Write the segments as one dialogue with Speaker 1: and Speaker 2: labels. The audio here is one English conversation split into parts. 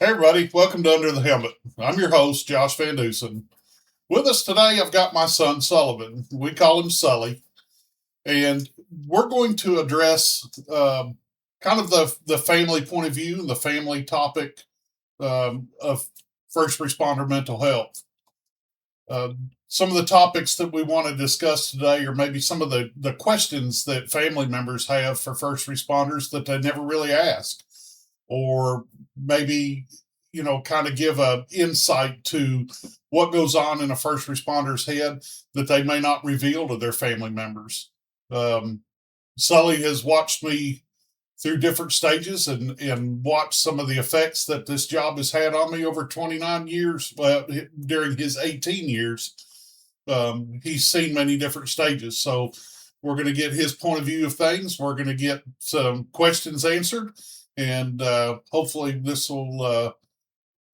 Speaker 1: Hey everybody, welcome to Under the Helmet. I'm your host, Josh Van Dusen. With us today, I've got my son, Sullivan. We call him Sully. And we're going to address kind of the family point of view and the family topic of first responder mental health. Some of the topics that we want to discuss today are maybe some of the questions that family members have for first responders that they never really ask, or maybe kind of give a insight to what goes on in a first responder's head that they may not reveal to their family members. um, Sully has watched me through different stages and watched some of the effects that this job has had on me over 29 years. During his 18 years, he's seen many different stages. So we're going to get his point of view of things. We're going to get some questions answered, and hopefully this will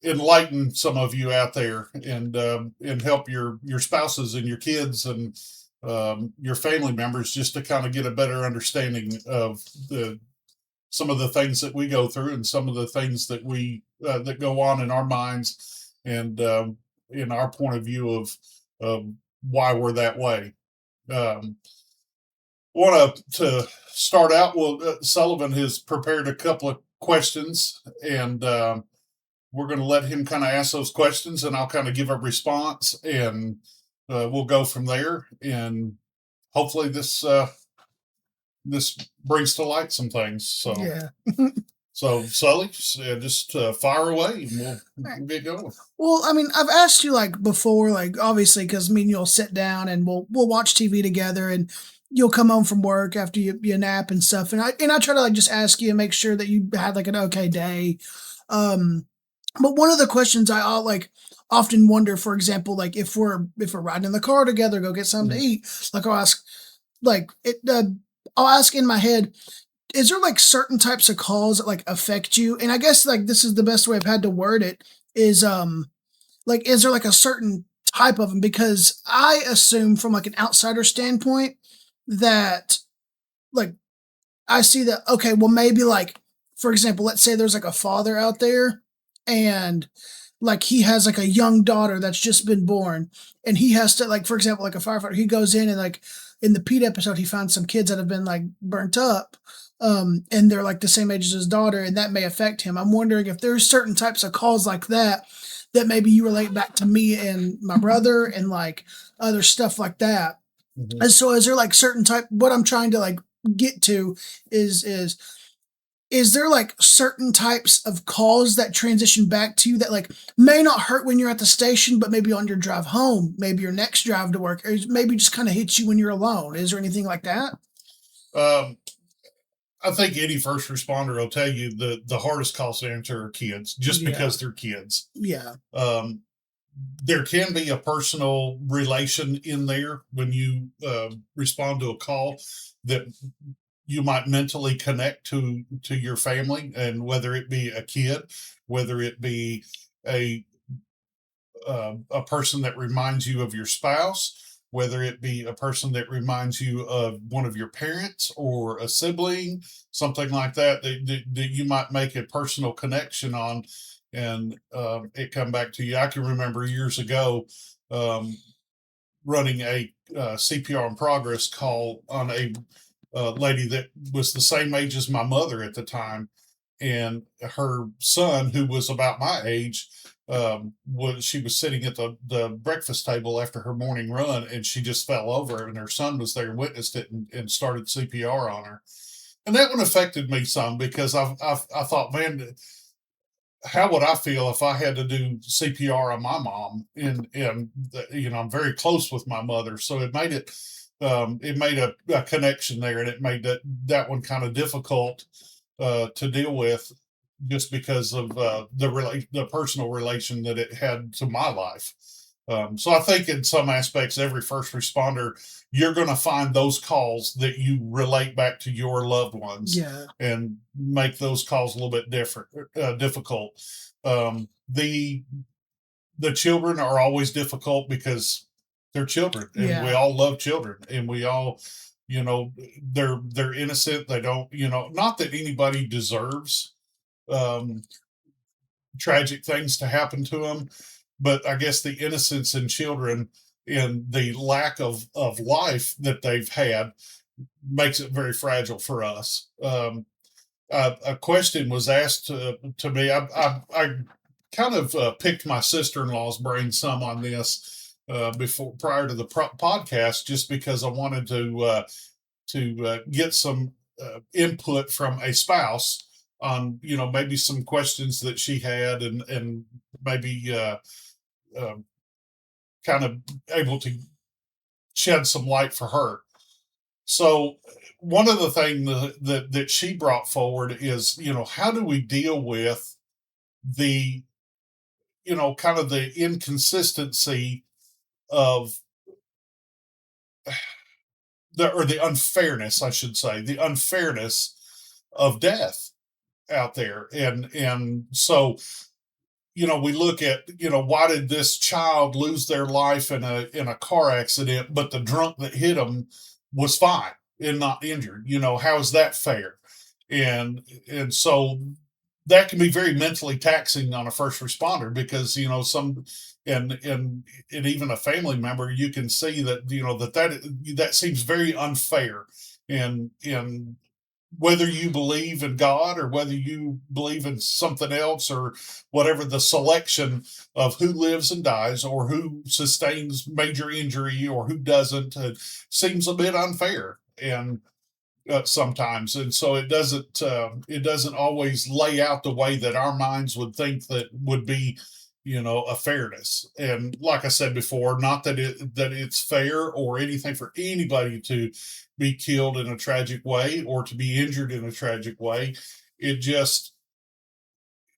Speaker 1: enlighten some of you out there, and help your spouses and your kids and your family members just to kind of get a better understanding of the some of the things that we go through and some of the things that we that go on in our minds, and in our point of view of why we're that way. Um, Want to start out? Well, Sullivan has prepared a couple of questions, and we're going to let him kind of ask those questions, and I'll kind of give a response, and we'll go from there. And hopefully, this brings to light some things. So,
Speaker 2: Yeah.
Speaker 1: so Sully, just fire away, and we'll get going.
Speaker 2: Well, I mean, I've asked you like before, like obviously, because me and you'll sit down and we'll watch TV together, and you'll come home from work after you nap and stuff, and I try to like just ask you and make sure that you had like an okay day. Um, but one of the questions like often wonder, for example, like if we're riding in the car together, go get something to
Speaker 1: Mhm.
Speaker 2: eat, like I'll ask like it. I'll ask in my head, is there like certain types of calls that like affect you? And I guess like this is the best way I've had to word it is like is there like a certain type of them? Because I assume from like an outsider standpoint that like I see that, okay, well maybe like for example, let's say there's like a father out there, and like he has like a young daughter that's just been born, and he has to like for example like a firefighter, he goes in and like in the Pete episode he finds some kids that have been like burnt up, and they're like the same age as his daughter, and that may affect him. I'm wondering if there's certain types of calls like that that maybe you relate back to me and my brother and like other stuff like that.
Speaker 1: Mhm.
Speaker 2: And so is there like certain type, what I'm trying to like get to is there like certain types of calls that transition back to you that like may not hurt when you're at the station, but maybe on your drive home, maybe your next drive to work, or maybe just kind of hits you when you're alone? Is there anything like that?
Speaker 1: Um, I think any first responder will tell you the hardest calls to answer are kids, just
Speaker 2: Yeah.
Speaker 1: because they're kids.
Speaker 2: Yeah.
Speaker 1: Um, there can be a personal relation in there when you respond to a call that you might mentally connect to your family, and whether it be a kid, whether it be a a person that reminds you of your spouse, whether it be a person that reminds you of one of your parents or a sibling, something like that you might make a personal connection on, and it come back to you. I can remember years ago um, running a CPR in progress call on a lady that was the same age as my mother at the time, and her son, who was about my age, was she was sitting at the breakfast table after her morning run, and she just fell over, and her son was there and witnessed it, and started CPR on her. And that one affected me some, because I thought, man, how would I feel if I had to do CPR on my mom? And I'm very close with my mother, so it made a connection there, and it made that one kind of difficult to deal with, just because of the personal relation that it had to my life. So I think in some aspects, every first responder, you're going to find those calls that you relate back to your loved ones,
Speaker 2: Yeah.
Speaker 1: and make those calls a little bit difficult. The children are always difficult because they're children, and we
Speaker 2: Yeah.
Speaker 1: all love children, and we all, you know, they're innocent. They don't, not that anybody deserves um, tragic things to happen to them. But I guess the innocence in children and the lack of life that they've had makes it very fragile for us. A question was asked to me. I kind of picked my sister-in-law's brain some on this before prior to the podcast, just because I wanted to get some input from a spouse on maybe some questions that she had, and maybe uh, kind of able to shed some light for her. So one of the things that she brought forward is, how do we deal with the, kind of the inconsistency of the unfairness, I should say, the unfairness of death out there. And so, we look at, why did this child lose their life in a car accident, but the drunk that hit him was fine and not injured? How is that fair? And so that can be very mentally taxing on a first responder, because some and even a family member, you can see that that seems very unfair. And whether you believe in God or whether you believe in something else, or whatever, the selection of who lives and dies, or who sustains major injury or who doesn't, seems a bit unfair. And sometimes, and so it doesn't always lay out the way that our minds would think that would be, a fairness. And like I said before, not that it's fair or anything for anybody to be killed in a tragic way or to be injured in a tragic way. It just,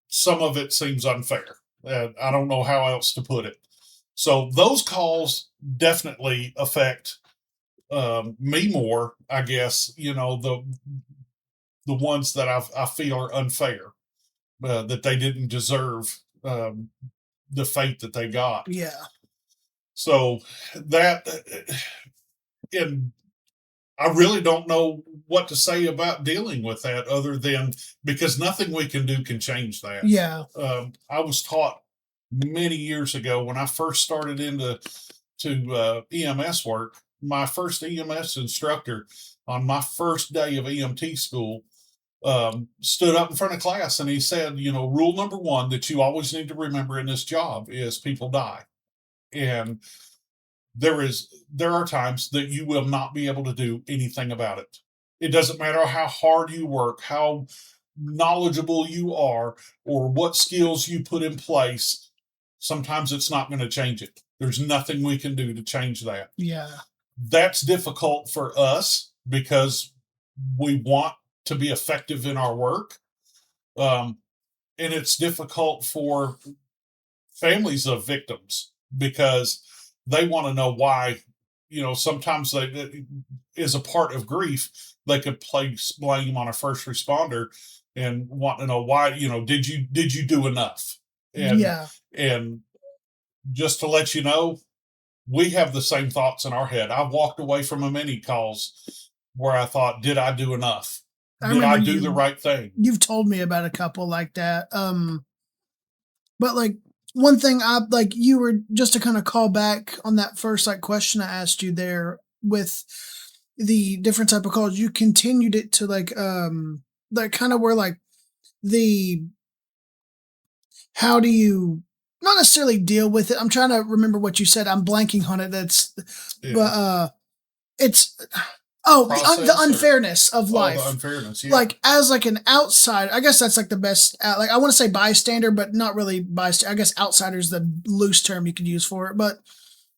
Speaker 1: some of it seems unfair. I don't know how else to put it. So those calls definitely affect me more, I guess. The ones that I feel are unfair, that they didn't deserve the fate that they got.
Speaker 2: Yeah.
Speaker 1: So that, and I really don't know what to say about dealing with that, other than, because nothing we can do can change that.
Speaker 2: Yeah.
Speaker 1: I was taught many years ago, when I first started into EMS work. My first EMS instructor on my first day of EMT school stood up in front of class, and he said, rule number one that you always need to remember in this job is people die. And there are times that you will not be able to do anything about it. It doesn't matter how hard you work, how knowledgeable you are, or what skills you put in place. Sometimes it's not going to change it. There's nothing we can do to change that.
Speaker 2: Yeah.
Speaker 1: That's difficult for us because we want to be effective in our work. And it's difficult for families of victims, because they want to know why. Sometimes they, is a part of grief, they could place blame on a first responder and want to know why. Did you do enough? And
Speaker 2: Yeah.
Speaker 1: and just to let you know, we have the same thoughts in our head. I've walked away from many calls where I thought, did I do enough? Did I do the right thing?
Speaker 2: You've told me about a couple like that. But like, one thing I like, you were, just to kind of call back on that first like question I asked you there with the different type of calls, you continued it to like kind of where like the, how do you not necessarily deal with it? I'm trying to remember what you said. I'm blanking on it.
Speaker 1: Yeah.
Speaker 2: But it's the unfairness of life.
Speaker 1: The unfairness, yeah.
Speaker 2: Like, as like an outsider, I guess that's like the best. Like, I want to say bystander, but not really bystander. I guess outsider is the loose term you could use for it. But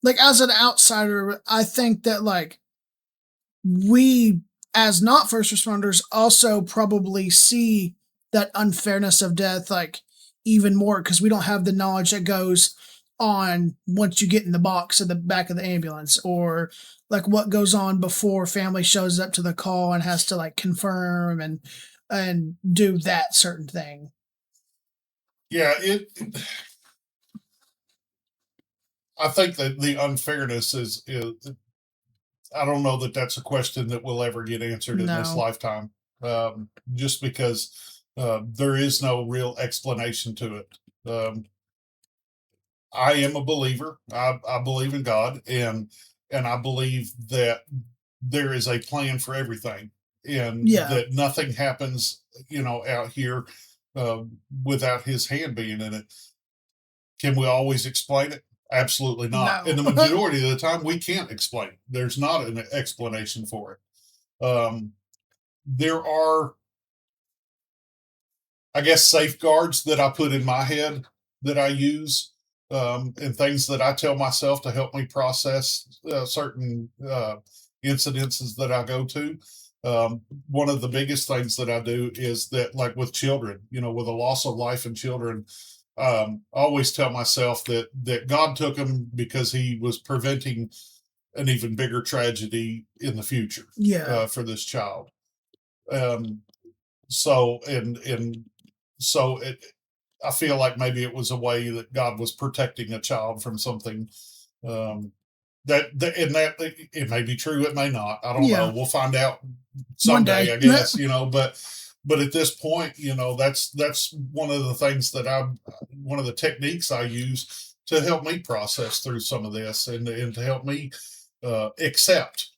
Speaker 2: like, as an outsider, I think that like we, as not first responders, also probably see that unfairness of death like even more, because we don't have the knowledge that goes on once you get in the box at the back of the ambulance, or like what goes on before family shows up to the call and has to like confirm and do that certain thing.
Speaker 1: Yeah, I think that the unfairness is I don't know that that's a question that will ever get answered in this
Speaker 2: No.
Speaker 1: lifetime. Just because there is no real explanation to it. Um, I am a believer. I believe in God, and I believe that there is a plan for everything, and
Speaker 2: Yeah.
Speaker 1: that nothing happens, out here uh, without His hand being in it. Can we always explain it? Absolutely not. And
Speaker 2: No.
Speaker 1: the majority of the time, we can't explain it. There's not an explanation for it. There are, I guess, safeguards that I put in my head that I use, and things that I tell myself to help me process certain incidences that I go to. One of the biggest things that I do is that, like with children, with a loss of life in children, I always tell myself that God took them because He was preventing an even bigger tragedy in the future
Speaker 2: Yeah.
Speaker 1: for this child. Um, so and so it I feel like maybe it was a way that God was protecting a child from something, um that it may be true, it may not, I don't know,
Speaker 2: Yeah.
Speaker 1: we'll find out
Speaker 2: One
Speaker 1: someday,
Speaker 2: day.
Speaker 1: I guess, but at this point, that's one of the things that I one of the techniques I use to help me process through some of this, and to help me accept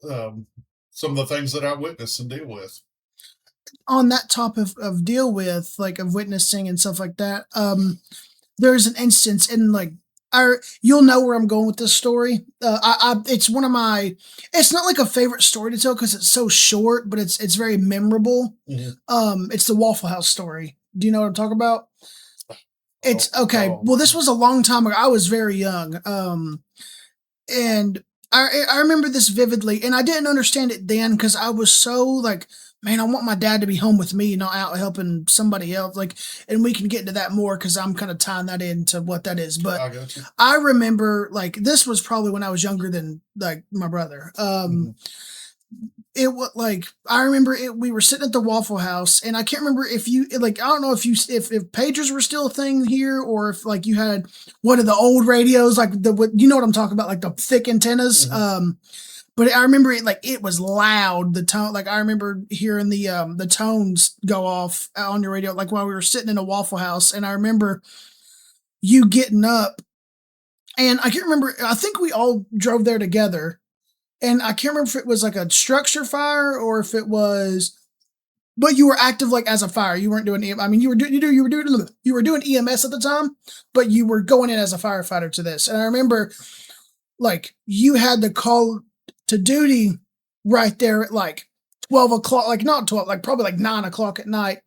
Speaker 1: um, some of the things that I witness and deal with.
Speaker 2: On that top of deal with, like, of witnessing and stuff like that, there's an instance in, like, you'll know where I'm going with this story. It's one of my, it's not like a favorite story to tell because it's so short, but it's very memorable.
Speaker 1: Mhm.
Speaker 2: It's the Waffle House story. Do you know what I'm talking about?
Speaker 1: Oh,
Speaker 2: It's okay.
Speaker 1: oh,
Speaker 2: Well, this was a long time ago. I was very young. And I remember this vividly, and I didn't understand it then because I was so like, man, I want my dad to be home with me, not out helping somebody else. Like, and we can get into that more because I'm kind of tying that into what that is. But
Speaker 1: I got you.
Speaker 2: I remember like this was probably when I was younger than like my brother.
Speaker 1: Mhm.
Speaker 2: It was like I remember it. We were sitting at the Waffle House, and I can't remember if you like. I don't know if you if pagers were still a thing here, or if like you had one of the old radios, like the what you know what I'm talking about, like the thick antennas.
Speaker 1: Mhm.
Speaker 2: But I remember it like it was loud. The tone, like I remember hearing the tones go off on your radio, like while we were sitting in a Waffle House, and I remember you getting up, and I can't remember. I think we all drove there together, and I can't remember if it was like a structure fire or if it was, but you were active like as a fire. You weren't doing I mean you were doing EMS at the time, but you were going in as a firefighter to this. And I remember like you had the call to duty right there at like 12 o'clock, like not 12, like probably like 9 o'clock at night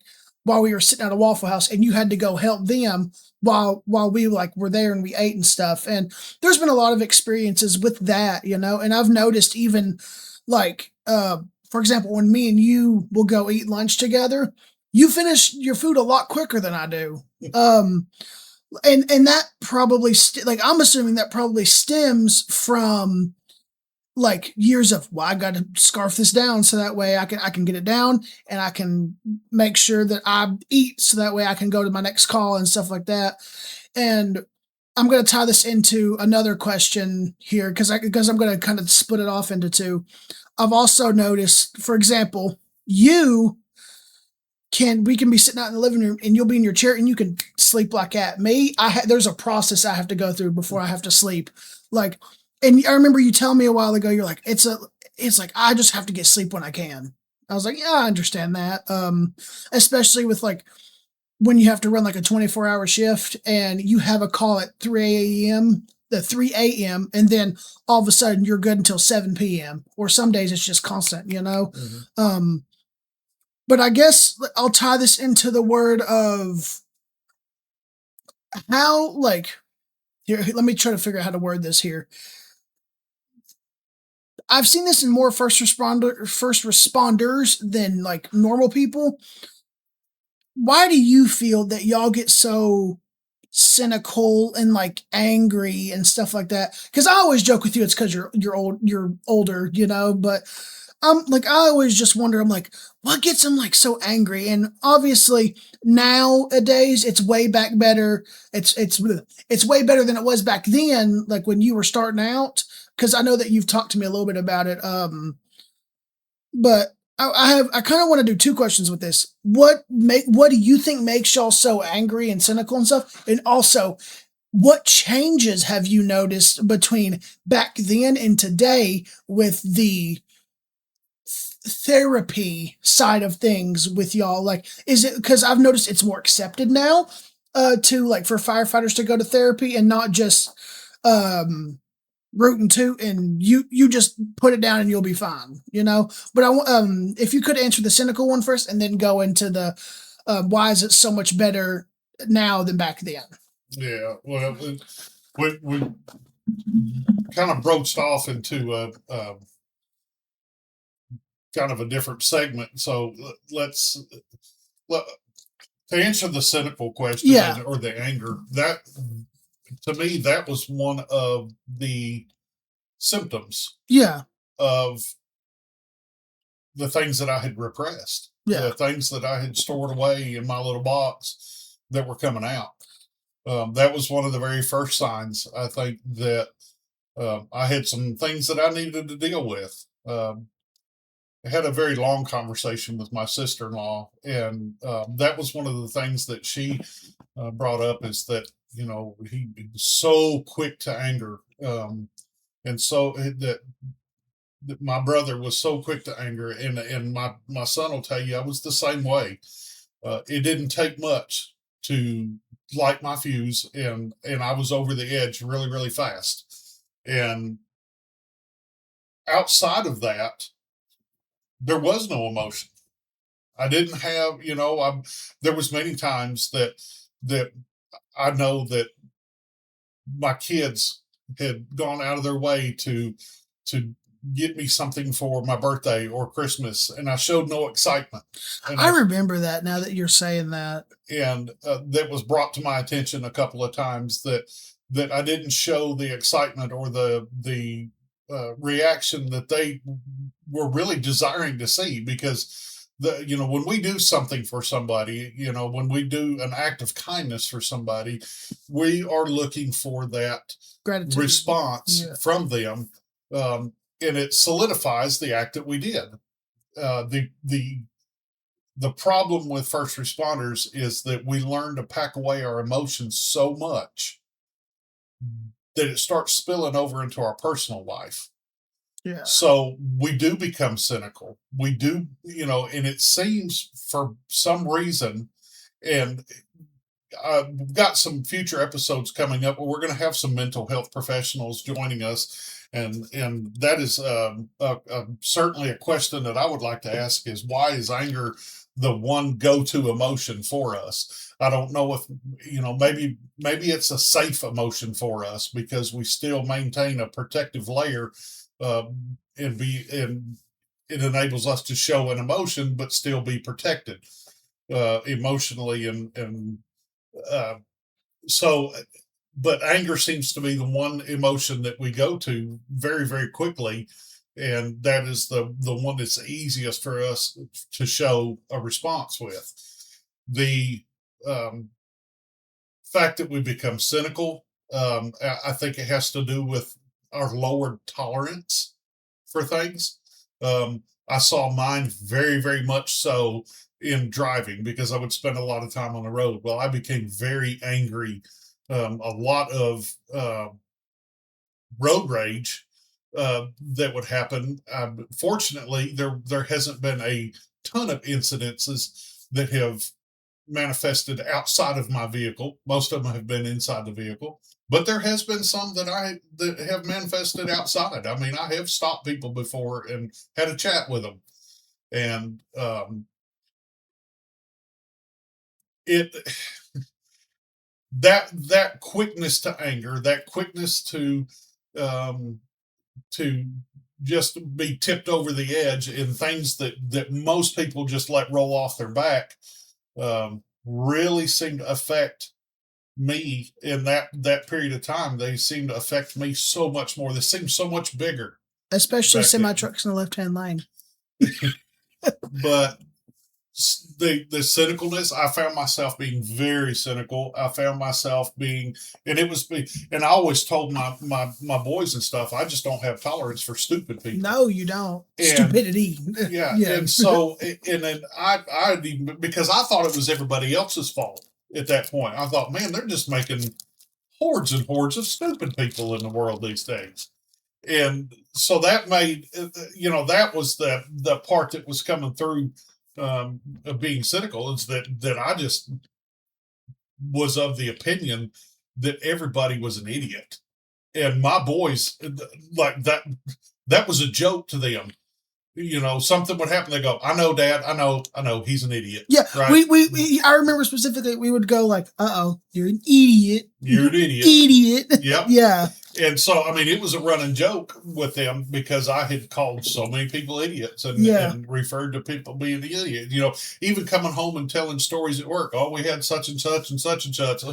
Speaker 2: while we were sitting at a Waffle House, and you had to go help them while we like were there and we ate and stuff. And there's been a lot of experiences with that, and I've noticed even like for example, when me and you will go eat lunch together, you finish your food a lot quicker than I do. Um and that probably like I'm assuming that probably stems from like years of, well, I got to scarf this down so that way I can get it down, and I can make sure that I eat so that way I can go to my next call and stuff like that. And I'm going to tie this into another question here because I'm going to kind of split it off into two. I've also noticed, for example, you we can be sitting out in the living room and you'll be in your chair and you can sleep like that. Me, there's a process I have to go through before I have to sleep. Like, and I remember you telling me a while ago, you're like, it's like I just have to get sleep when I can. I was like, yeah, I understand that. Especially with like when you have to run like a 24-hour shift and you have a call at 3 a.m., the 3 a.m., and then all of a sudden you're good until 7 p.m. Or some days it's just constant.
Speaker 1: Mhm.
Speaker 2: But I guess I'll tie this into the word of how, like, here, let me try to figure out how to word this here. I've seen this in more first responders than like normal people. Why do you feel that y'all get so cynical and like angry and stuff like that? Because I always joke with you, it's because you're older, but like I always just wonder, I'm like, what gets them like so angry? And obviously nowadays it's way back better. It's way better than it was back then, like when you were starting out. Because I know that you've talked to me a little bit about it. But I kind of want to do two questions with this. What do you think makes y'all so angry and cynical and stuff? And also, what changes have you noticed between back then and today with the therapy side of things with y'all? Like, is it because I've noticed it's more accepted now to like for firefighters to go to therapy and not just um root and toot and you just put it down and you'll be fine, you know? But if you could answer the cynical one first and then go into the why is it so much better now than back then?
Speaker 1: Yeah, well, we kind of broached off into a kind of a different segment. So let, to answer the cynical question
Speaker 2: Yeah,
Speaker 1: or the anger, that to me that was one of the symptoms
Speaker 2: yeah,
Speaker 1: of the things that I had repressed,
Speaker 2: yeah.
Speaker 1: the things that I had stored away in my little box that were coming out. That was one of the very first signs, I think, that I had some things that I needed to deal with. I had a very long conversation with my sister-in-law, and that was one of the things that she brought up is that he was so quick to anger, and so that my brother was so quick to anger, and my son will tell you I was the same way. It didn't take much to light my fuse, and I was over the edge really really fast. And outside of that, there was no emotion. I didn't have, there was many times that I know that my kids had gone out of their way to get me something for my birthday or Christmas, and I showed no excitement. And
Speaker 2: I
Speaker 1: I
Speaker 2: remember that now that you're saying that.
Speaker 1: and that was brought to my attention a couple of times that I didn't show the excitement or the reaction that they were really desiring to see, because when we do something for somebody, when we do an act of kindness for somebody, we are looking for that
Speaker 2: Gratitude.
Speaker 1: response
Speaker 2: Yeah.
Speaker 1: from them, and it solidifies the act that we did. The problem with first responders is that we learn to pack away our emotions so much that it starts spilling over into our personal life.
Speaker 2: Yeah.
Speaker 1: So we do become cynical. We do, and it seems for some reason, and we've got some future episodes coming up where we're going to have some mental health professionals joining us, and that is certainly a question that I would like to ask: is why is anger the one go-to emotion for us? I don't know if maybe it's a safe emotion for us because we still maintain a protective layer, and it enables us to show an emotion but still be protected emotionally and uh, so, but anger seems to be the one emotion that we go to very, very quickly, and that is the one that's easiest for us to show a response with. The um, fact that we become cynical, I think it has to do with our lowered tolerance for things. I saw mine very, very much so in driving because I would spend a lot of time on the road. Well, I became very angry. A lot of road rage that would happen. Fortunately, there hasn't been a ton of incidences that have manifested outside of my vehicle. Most of them have been inside the vehicle, but there has been some that have manifested outside. I mean, I have stopped people before and had a chat with them, and it that quickness to anger, that quickness um, to just be tipped over the edge in things that most people just let roll off their back, really seem to affect me in that period of time. They seem to affect me so much more. They seem so much bigger
Speaker 2: Especially
Speaker 1: back
Speaker 2: semi
Speaker 1: then.
Speaker 2: trucks in the left hand lane.
Speaker 1: But the cynicalness. I found myself being very cynical. I found myself being, and it was, and I always told my boys and stuff, I just don't have tolerance for stupid people.
Speaker 2: No, you don't.
Speaker 1: And
Speaker 2: Stupidity.
Speaker 1: yeah,
Speaker 2: Yeah.
Speaker 1: and so, and then I because I thought it was everybody else's fault at that point. I thought, man, they're just making hordes and hordes of stupid people in the world these days. And so that made, that was the part that was coming through, of being cynical, is that I just was of the opinion that everybody was an idiot, and my boys, like that was a joke to them. Something would happen, they go, I know, Dad, I know he's an idiot.
Speaker 2: Yeah,
Speaker 1: Right.
Speaker 2: we I remember specifically we would go like, "Uh-oh, you're an idiot.
Speaker 1: You're an idiot.
Speaker 2: Idiot."
Speaker 1: Yep.
Speaker 2: Yeah.
Speaker 1: And so, I mean, it was a running joke with them because I had called so many people idiots,
Speaker 2: Yeah.
Speaker 1: and referred to people being the idiot. Even coming home and telling stories at work. Oh, we had such and such and such and such,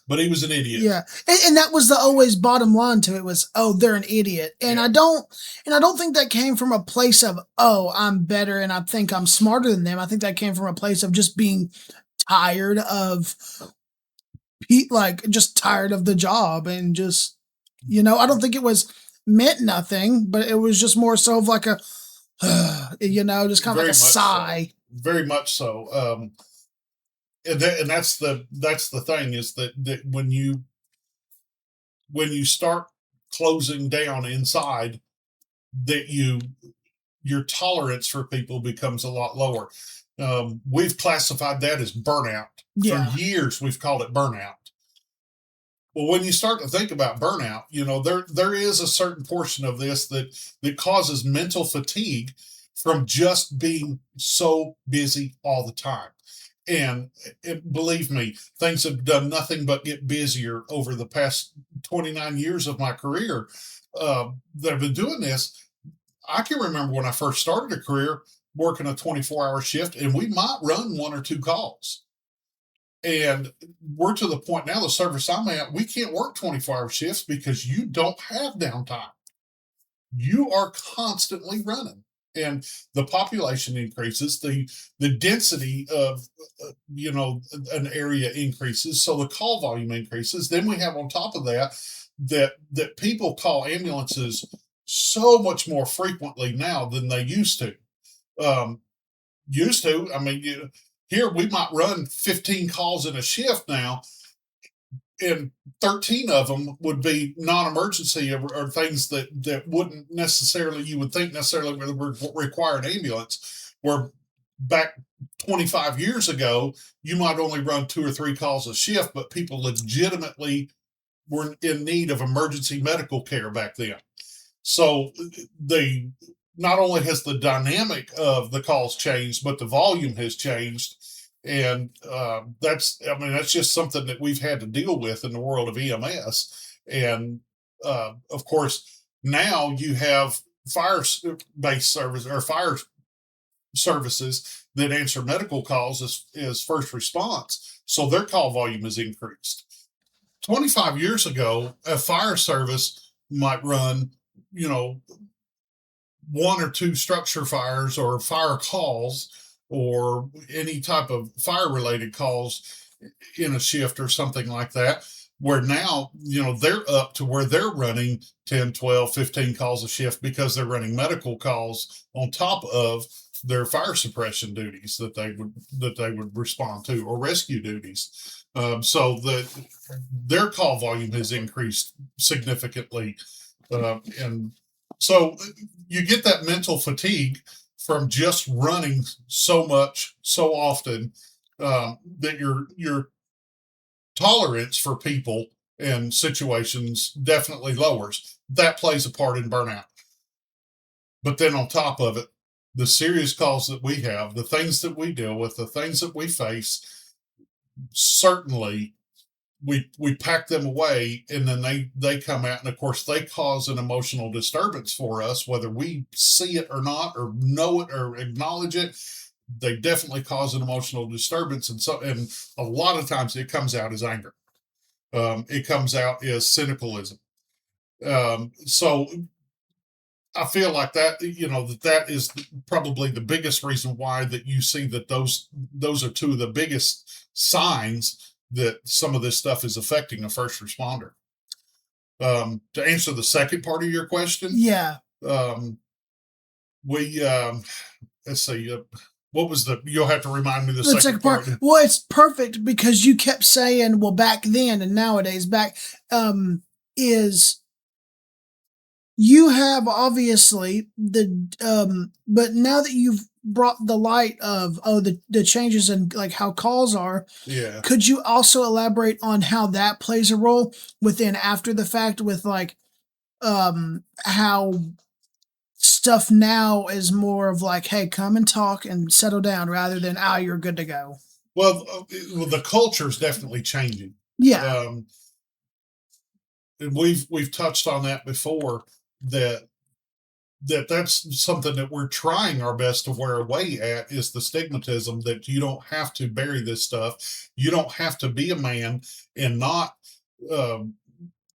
Speaker 1: but he was an idiot.
Speaker 2: Yeah. And that was the always bottom line to it was, "Oh, they're an idiot." And
Speaker 1: Yeah.
Speaker 2: I don't think that came from a place of, "Oh, I'm better and I think I'm smarter than them." I think that came from a place of just being tired of just tired of the job and just, I don't think it was meant nothing, but it was just more so of like a, just kind of
Speaker 1: Very
Speaker 2: like a
Speaker 1: much so.
Speaker 2: sigh.
Speaker 1: Very much so. And that's the thing, is that when you start closing down inside, that your tolerance for people becomes a lot lower. We've classified that as burnout.
Speaker 2: Yeah.
Speaker 1: For years, we've called it burnout. Well, when you start to think about burnout, there is a certain portion of this that causes mental fatigue from just being so busy all the time. And believe me, things have done nothing but get busier over the past 29 years of my career, that I've been doing this. I can remember when I first started a career working a 24-hour shift, and we might run one or two calls. And we're to the point now, the service I'm at, we can't work 24-hour shifts because you don't have downtime. You are constantly running. And the population increases, the density of an area increases, so the call volume increases. Then we have on top of that people call ambulances so much more frequently now than they used to. I mean, here we might run 15 calls in a shift now, and 13 of them would be non-emergency, or things that wouldn't necessarily, you would think necessarily would require an ambulance, where back 25 years ago you might only run 2 or 3 calls a shift, but people legitimately were in need of emergency medical care back then. So the not only has the dynamic of the calls changed, but the volume has changed. And that's just something that we've had to deal with in the world of EMS. And of course, now you have fire-based service, or fire services that answer medical calls as first response. So their call volume has increased. 25 years ago, a fire service might run, 1 or 2 structure fires or fire calls, or any type of fire related calls in a shift or something like that, where now they're up to where they're running 10, 12, 15 calls a shift, because they're running medical calls on top of their fire suppression duties that they would respond to, or rescue duties. So their call volume has increased significantly. And so you get that mental fatigue from just running so much so often, that your tolerance for people and situations definitely lowers. That plays a part in burnout. But then on top of it, the serious calls that we have, the things that we deal with, the things that we face, certainly we pack them away, and then they come out, and of course they cause an emotional disturbance for us, whether we see it or not, or know it or acknowledge it. They definitely cause an emotional disturbance, and a lot of times it comes out as anger. It comes out as cynicalism. So I feel like that, that is probably the biggest reason why that you see that those are two of the biggest signs that some of this stuff is affecting a first responder. To answer the second part of your question,
Speaker 2: Yeah.
Speaker 1: um, we let's see, what was you'll have to remind me the second part.
Speaker 2: Well, it's perfect because you kept saying, well, back then and nowadays, is you have obviously but now that you've brought the light of the changes in like how calls are,
Speaker 1: Yeah.
Speaker 2: could you also elaborate on how that plays a role within after the fact with like how stuff now is more of like, hey, come and talk and settle down rather than you're good to go.
Speaker 1: Well, the culture is definitely changing.
Speaker 2: Yeah.
Speaker 1: And we've touched on that before, that that's something that we're trying our best to wear away at, is the stigmatism that you don't have to bury this stuff. You don't have to be a man and not um,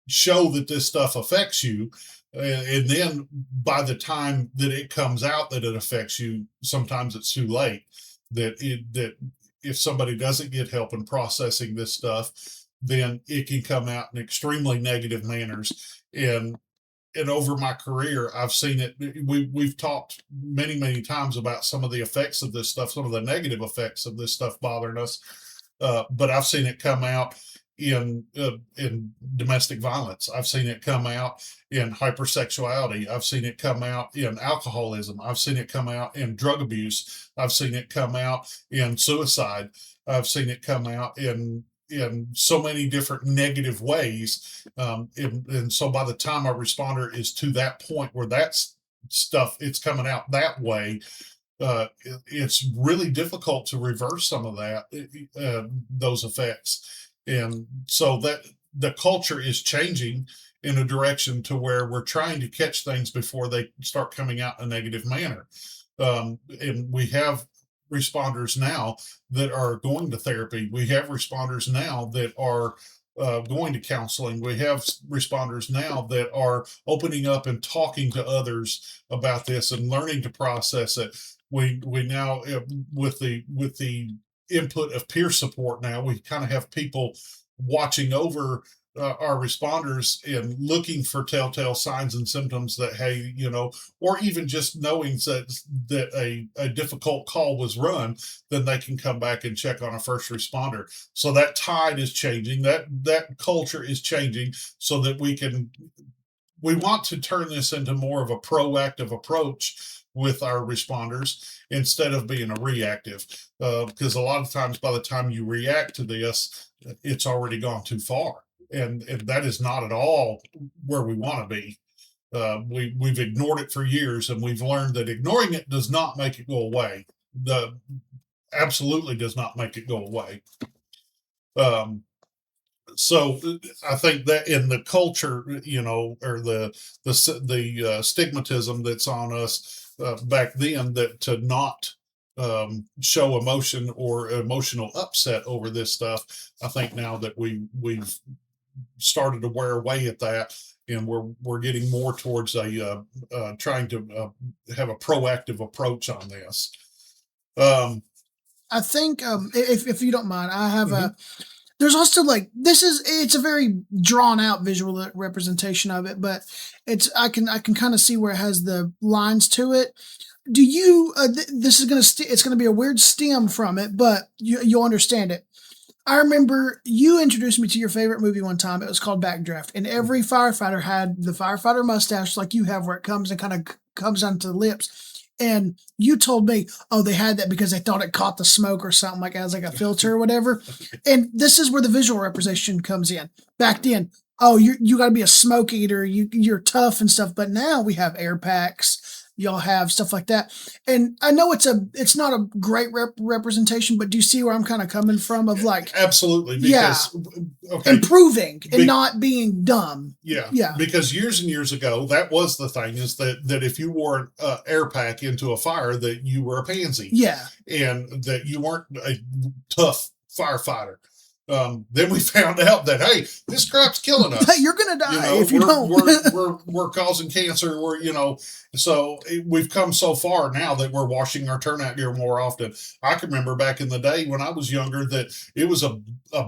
Speaker 1: show that this stuff affects you. And then by the time that it comes out that it affects you, sometimes it's too late. That if somebody doesn't get help in processing this stuff, then it can come out in extremely negative manners. And over my career, I've seen it. We've talked many times about some of the effects of this stuff, some of the negative effects of this stuff bothering us. But I've seen it come out in domestic violence. I've seen it come out in hypersexuality. I've seen it come out in alcoholism. I've seen it come out in drug abuse. I've seen it come out in suicide. I've seen it come out in so many different negative ways. And so by the time a responder is to that point where that's stuff, it's coming out that way, it's really difficult to reverse some of that, those effects. And so that the culture is changing in a direction to where we're trying to catch things before they start coming out in a negative manner. And we have responders now that are going to therapy. We have responders now that are going to counseling. We have responders now that are opening up and talking to others about this and learning to process it. We now with the input of peer support, now we kind of have people watching over our responders and looking for telltale signs and symptoms that, hey, or even just knowing that a difficult call was run, then they can come back and check on a first responder. So that tide is changing, that culture is changing, so that we want to turn this into more of a proactive approach with our responders instead of being a reactive, because a lot of times by the time you react to this, it's already gone too far, and that is not at all where we want to be. We've ignored it for years, and we've learned that ignoring it does not make it go away. Absolutely does not make it go away. So I think that in the culture, or the stigmatism that's on us back then, that to not show emotion or emotional upset over this stuff, I think now that we've started to wear away at that, and we're getting more towards a trying to have a proactive approach on this.
Speaker 2: I think if you don't mind, I have a. There's also like it's a very drawn out visual representation of it, but I can kind of see where it has the lines to it. Do you? This is it's gonna be a weird stem from it, but you'll understand it. I remember you introduced me to your favorite movie one time. It was called Backdraft, and every firefighter had the firefighter mustache like you have, where it comes and kind of comes onto the lips. And you told me, oh, they had that because they thought it caught the smoke or something, like as like a filter or whatever. And this is where the visual representation comes in. Back then, oh, you got to be a smoke eater. You're tough and stuff. But now we have air packs. Y'all have stuff like that. And I know it's not a great representation, but do you see where I'm kind of coming from? Of like,
Speaker 1: absolutely, because
Speaker 2: improving and not being dumb.
Speaker 1: Yeah. Because years and years ago, that was the thing, is that if you wore an air pack into a fire, that you were a pansy.
Speaker 2: Yeah.
Speaker 1: And that you weren't a tough firefighter. Then we found out that, hey, this crap's killing us.
Speaker 2: You're gonna die if you don't.
Speaker 1: We're causing cancer. So we've come so far now that we're washing our turnout gear more often. I can remember back in the day when I was younger that it was a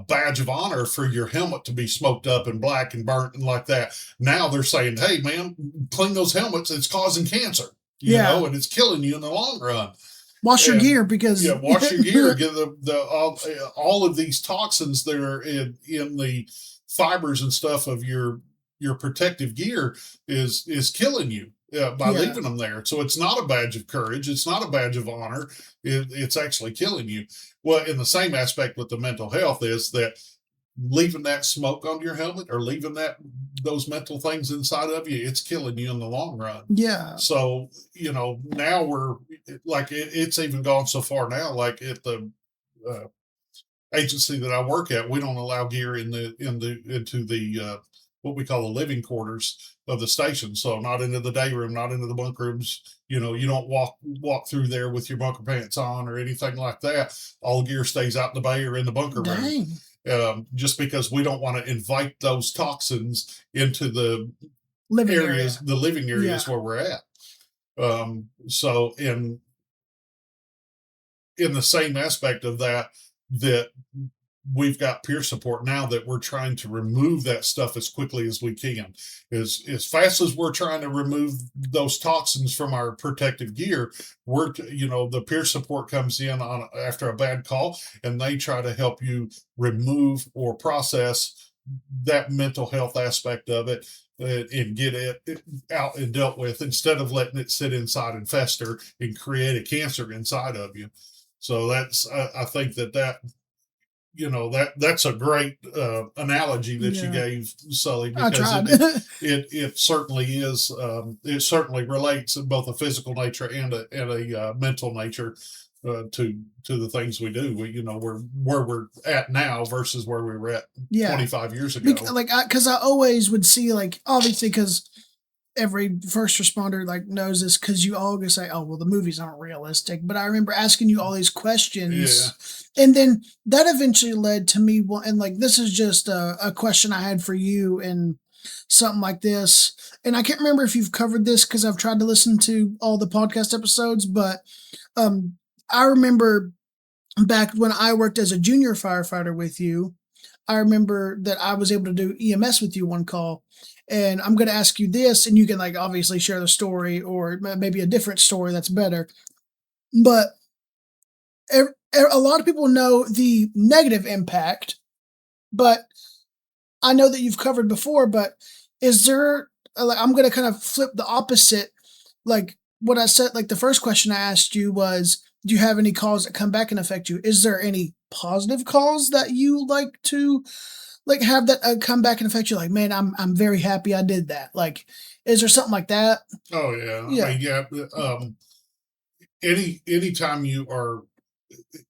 Speaker 1: badge of honor for your helmet to be smoked up and black and burnt and like that. Now they're saying, hey man, clean those helmets. It's causing cancer, and it's killing you in the long run.
Speaker 2: Wash your gear because
Speaker 1: wash your gear. Get all of these toxins that are in the fibers and stuff of your protective gear is killing you by leaving them there. So it's not a badge of courage. It's not a badge of honor. It's actually killing you. Well, in the same aspect with the mental health is that leaving that smoke on your helmet or leaving those mental things inside of you, it's killing you in the long run.
Speaker 2: Yeah.
Speaker 1: So, now we're like, it's even gone so far now, like at the agency that I work at, we don't allow gear into the what we call the living quarters of the station. So not into the day room, not into the bunk rooms. You don't walk through there with your bunker pants on or anything like that. All gear stays out in the bay or in the bunker room. Just because we don't want to invite those toxins into the living areas where we're at. So in the same aspect of that we've got peer support now that we're trying to remove that stuff as quickly as we can. As fast as we're trying to remove those toxins from our protective gear, the peer support comes in after a bad call, and they try to help you remove or process that mental health aspect of it and get it out and dealt with instead of letting it sit inside and fester and create a cancer inside of you. So that's, I think that's a great analogy that you gave, Sully, because it certainly is. It certainly relates in both a physical nature and a mental nature to the things we do. We're where we're at now versus where we were at 25 years ago.
Speaker 2: Because I always would see, obviously, because every first responder knows this, because you always say, oh well, the movies aren't realistic, but I remember asking you all these questions, and then that eventually led to me, and this is just a question I had for you and something like this, and I can't remember if you've covered this because I've tried to listen to all the podcast episodes, but I remember back when I worked as a junior firefighter with you, I remember that I was able to do EMS with you one call. And I'm going to ask you this, and you can obviously share the story or maybe a different story that's better. But a lot of people know the negative impact, but I know that you've covered before, but is there, I'm going to kind of flip the opposite. What I said, the first question I asked you was, do you have any calls that come back and affect you? Is there any positive calls that you like to have that come back and affect you? Man, I'm very happy I did that. Is there something like that?
Speaker 1: Oh yeah. Anytime you are,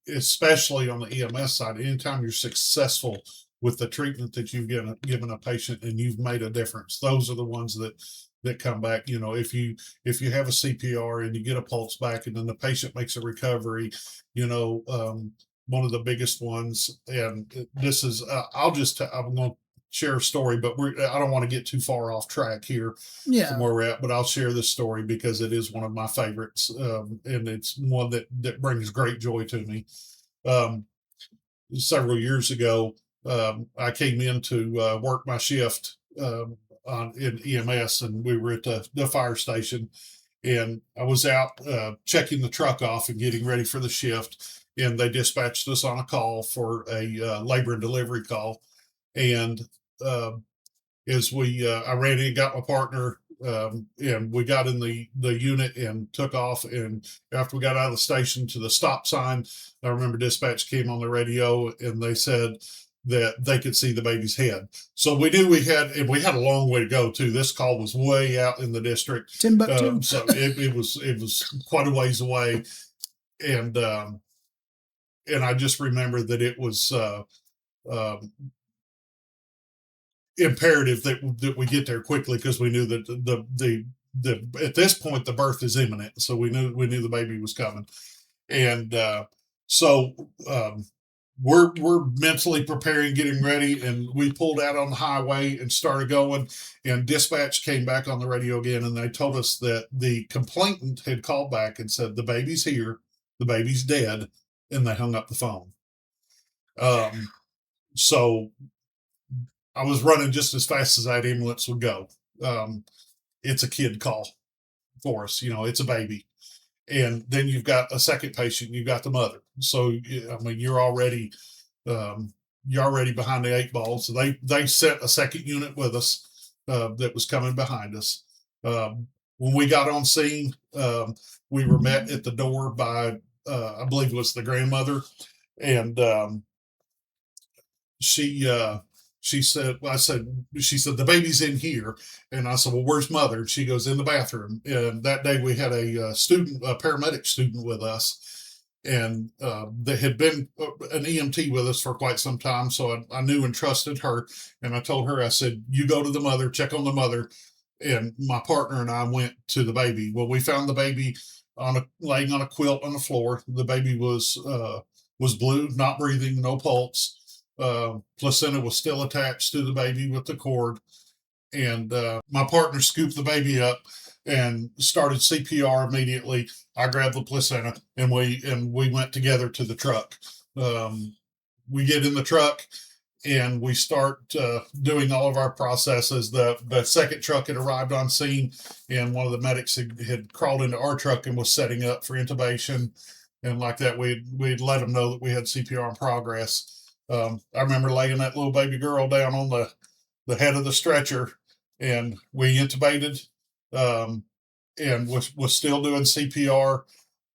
Speaker 1: especially on the EMS side, anytime you're successful with the treatment that you've given a patient and you've made a difference, those are the ones that come back. If you have a CPR and you get a pulse back and then the patient makes a recovery, one of the biggest ones, and this is I'm going to share a story, but I don't want to get too far off track here from where we're at, but I'll share this story because it is one of my favorites, and it's one that brings great joy to me. Several years ago, I came in to work my shift in EMS, and we were at the fire station, and I was out checking the truck off and getting ready for the shift, and they dispatched us on a call for a labor and delivery call. And as I ran in, got my partner, and we got in the unit and took off. And after we got out of the station to the stop sign, I remember dispatch came on the radio and they said that they could see the baby's head. So we knew we had a long way to go too. This call was way out in the district.
Speaker 2: Timbuktu.
Speaker 1: So it was quite a ways away. And I just remember that it was imperative that we get there quickly because we knew that the at this point the birth is imminent, so we knew the baby was coming, and so we're mentally preparing, getting ready, and we pulled out on the highway and started going. And dispatch came back on the radio again, and they told us that the complainant had called back and said the baby's here, the baby's dead, and they hung up the phone. So I was running just as fast as that ambulance would go. It's a kid call for us, it's a baby. And then you've got a second patient, you've got the mother. So I mean, um, you're already behind the eight ball. So they sent a second unit with us that was coming behind us. When we got on scene, we were met at the door by I believe it was the grandmother, and she she said, well, she said, the baby's in here. And I said, well, where's mother? And she goes, in the bathroom. And that day we had a paramedic student with us. And there had been an EMT with us for quite some time. So I knew and trusted her. And I told her, I said, you go to the mother, check on the mother. And my partner and I went to the baby. Well, we found the baby laying on a quilt on the floor. The baby was blue, not breathing, no pulse. Placenta was still attached to the baby with the cord, and my partner scooped the baby up and started CPR immediately. I grabbed the placenta, and we went together to the truck. We get in the truck and we start doing all of our processes. The second truck had arrived on scene, and one of the medics had crawled into our truck and was setting up for intubation, and like that we'd let them know that we had CPR in progress. I remember laying that little baby girl down on the head of the stretcher, and we intubated, and was still doing CPR.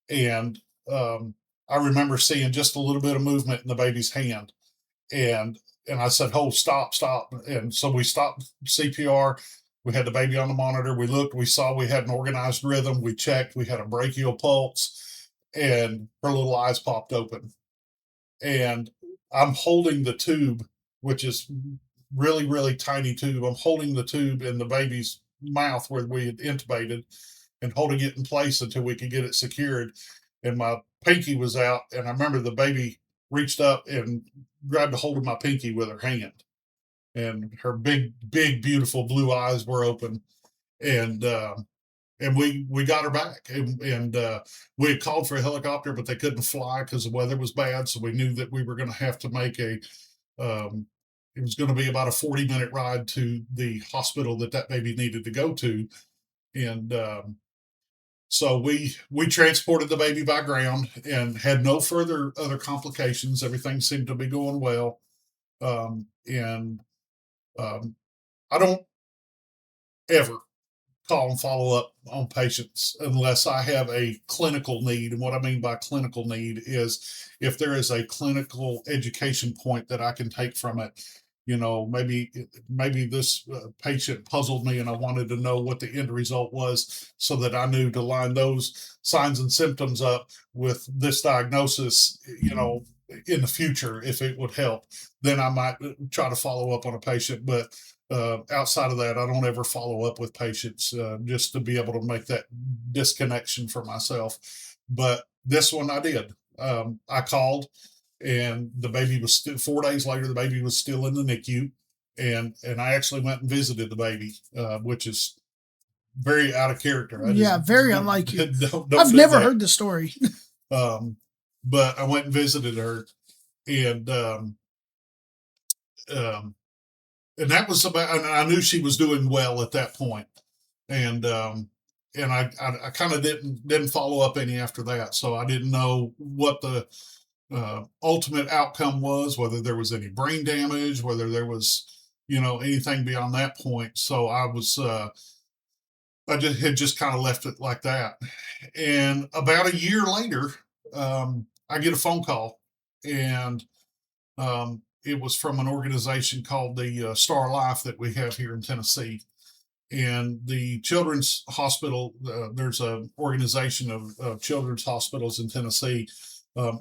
Speaker 1: And I remember seeing just a little bit of movement in the baby's hand, and I said, "Oh, stop, stop!" And so we stopped CPR. We had the baby on the monitor. We looked. We saw we had an organized rhythm. We checked. We had a brachial pulse, and her little eyes popped open. And I'm holding the tube, which is really, really tiny tube. I'm holding the tube in the baby's mouth where we had intubated, and holding it in place until we could get it secured. And my pinky was out, and I remember the baby reached up and grabbed a hold of my pinky with her hand, and her big, big, beautiful blue eyes were open. And we got her back, and we had called for a helicopter, but they couldn't fly because the weather was bad. So we knew that we were going to have to make um, it was going to be about a 40-minute ride to the hospital that baby needed to go to. And so we transported the baby by ground and had no further other complications. Everything seemed to be going well. And I don't ever call and follow up on patients unless I have a clinical need. And what I mean by clinical need is if there is a clinical education point that I can take from it. Maybe this patient puzzled me, and I wanted to know what the end result was so that I knew to line those signs and symptoms up with this diagnosis, in the future, if it would help. Then I might try to follow up on a patient. But outside of that, I don't ever follow up with patients, just to be able to make that disconnection for myself. But this one I did. I called, and the baby was 4 days later. The baby was still in the NICU, and I actually went and visited the baby, which is very out of character.
Speaker 2: Yeah, very unlike you.
Speaker 1: Don't
Speaker 2: I've
Speaker 1: do
Speaker 2: never
Speaker 1: that.
Speaker 2: heard the story.
Speaker 1: But I went and visited her, and um, and that was about. And I knew she was doing well at that point, and I kind of didn't follow up any after that, so I didn't know what the ultimate outcome was, whether there was any brain damage, whether there was anything beyond that point. So I just kind of left it like that. And about a year later, I get a phone call, and it was from an organization called the Star Life that we have here in Tennessee. And the Children's Hospital, there's an organization of children's hospitals in Tennessee.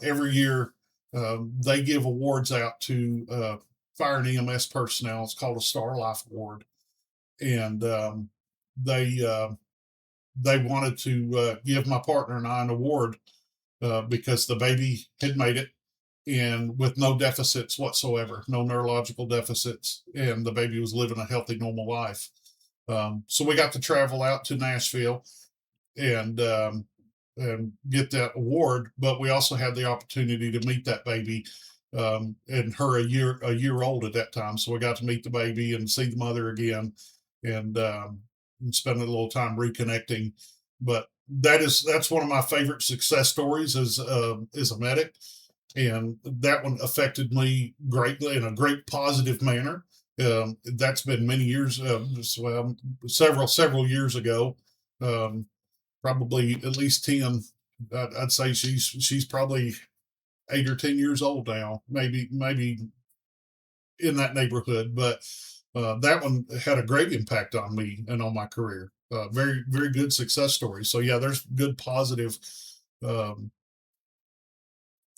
Speaker 1: Every year, they give awards out to fire and EMS personnel. It's called a Star Life Award, and they they wanted to give my partner and I an award because the baby had made it, and with no deficits whatsoever, no neurological deficits, and the baby was living a healthy, normal life. So we got to travel out to Nashville and get that award, but we also had the opportunity to meet that baby, and her a year old at that time. So we got to meet the baby and see the mother again, and spend a little time reconnecting. But that's one of my favorite success stories as a medic, and that one affected me greatly in a great positive manner. That's been many years, several years ago. Um, Probably at least 10. I'd say she's probably 8 or 10 years old now, maybe in that neighborhood. But that one had a great impact on me and on my career. Very very good success story. So yeah, there's good positive um,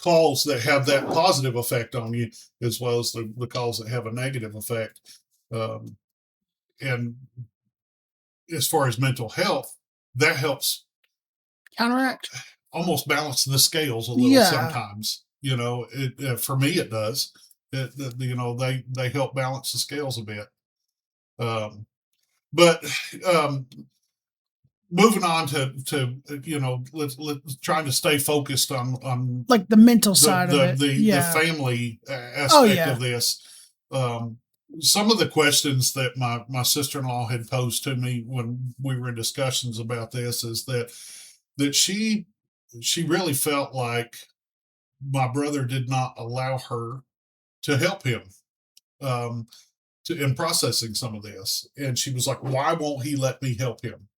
Speaker 1: calls that have that positive effect on you, as well as the calls that have a negative effect. Um, and as far as mental health, that helps
Speaker 2: Counteract.
Speaker 1: almost balance the scales a little
Speaker 2: Yeah.
Speaker 1: sometimes. For me, it does. They help balance the scales a bit. Um, but um, moving on let's trying to stay focused on
Speaker 2: Like the mental
Speaker 1: the
Speaker 2: side of
Speaker 1: the
Speaker 2: it.
Speaker 1: the, the
Speaker 2: Yeah.
Speaker 1: family
Speaker 2: Oh
Speaker 1: aspect
Speaker 2: yeah.
Speaker 1: of this. Um, some of the questions that my sister-in-law had posed to me when we were in discussions about this is that she really felt like my brother did not allow her to help him, um, in processing some of this. And she was like, "Why won't he let me help him?"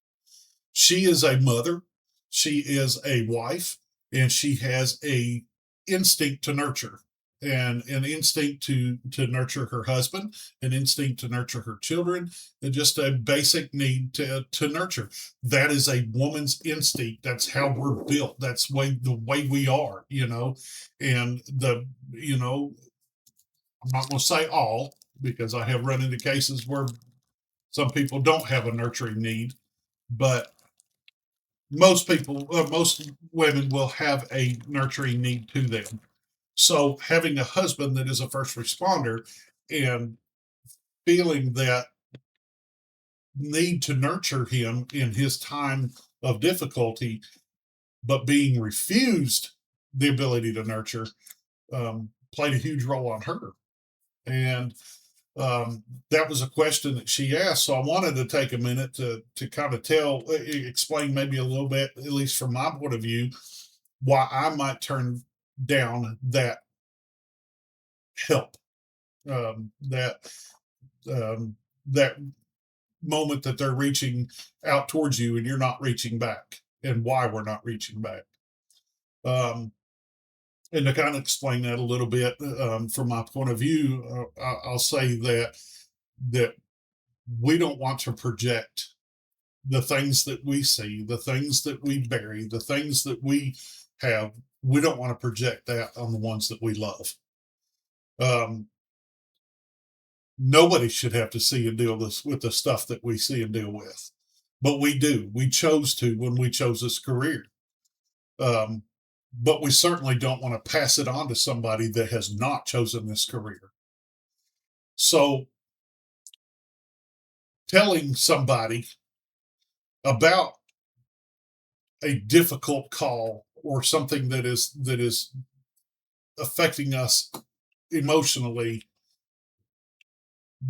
Speaker 1: She is a mother, she is a wife, and she has a instinct to nurture, and an instinct to nurture her husband, an instinct to nurture her children, and just a basic need to nurture. That is a woman's instinct. That's how we're built. That's the way we are, and I'm not going to say all, because I have run into cases where some people don't have a nurturing need, but most women will have a nurturing need to them. So having a husband that is a first responder and feeling that need to nurture him in his time of difficulty, but being refused the ability to nurture, played a huge role on her. And that was a question that she asked. So I wanted to take a minute to kind of explain maybe a little bit, at least from my point of view, why I might turn down that help, that um, that moment that they're reaching out towards you and you're not reaching back, and why we're not reaching back. Um, and to kind of explain that a little bit, from my point of view, I'll say that we don't want to project the things that we see, the things that we bury, the things that we have. We don't want to project that on the ones that we love. Um, Nobody should have to see and deal with the stuff that we see and deal with, but we do. We chose to when we chose this career. Um, but we certainly don't want to pass it on to somebody that has not chosen this career. So telling somebody about a difficult call or something that is affecting us emotionally,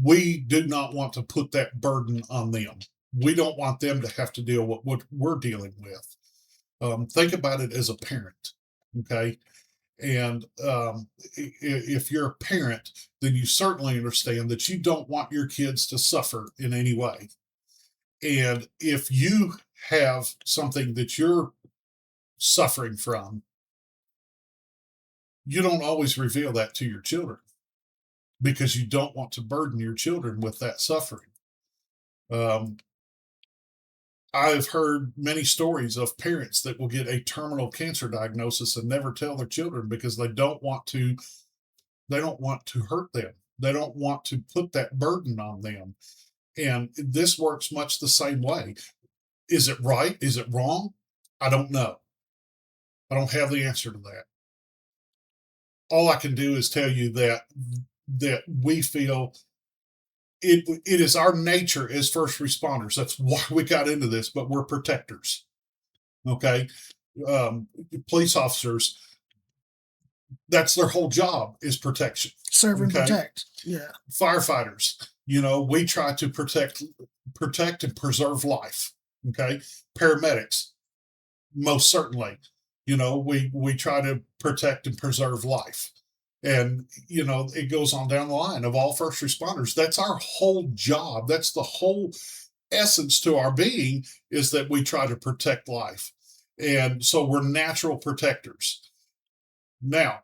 Speaker 1: we do not want to put that burden on them. We don't want them to have to deal with what we're dealing with. Think about it as a parent, okay? And if you're a parent, then you certainly understand that you don't want your kids to suffer in any way. And if you have something that you're suffering from, you don't always reveal that to your children, because you don't want to burden your children with that suffering. Um, I've heard many stories of parents that will get a terminal cancer diagnosis and never tell their children because they don't want to hurt them. They don't want to put that burden on them. And this works much the same way. Is it right? Is it wrong? I don't know. I don't have the answer to that. all I can do is tell you that we feel it is our nature as first responders. That's why we got into this, but we're protectors. Okay. Um, Police officers, that's their whole job is protection.
Speaker 2: Serve and
Speaker 1: Okay.
Speaker 2: protect. Yeah.
Speaker 1: Firefighters, we try to protect and preserve life. Okay. Paramedics, most certainly, we try to protect and preserve life. And it goes on down the line of all first responders. That's our whole job. That's the whole essence to our being, is that we try to protect life. And so we're natural protectors. Now,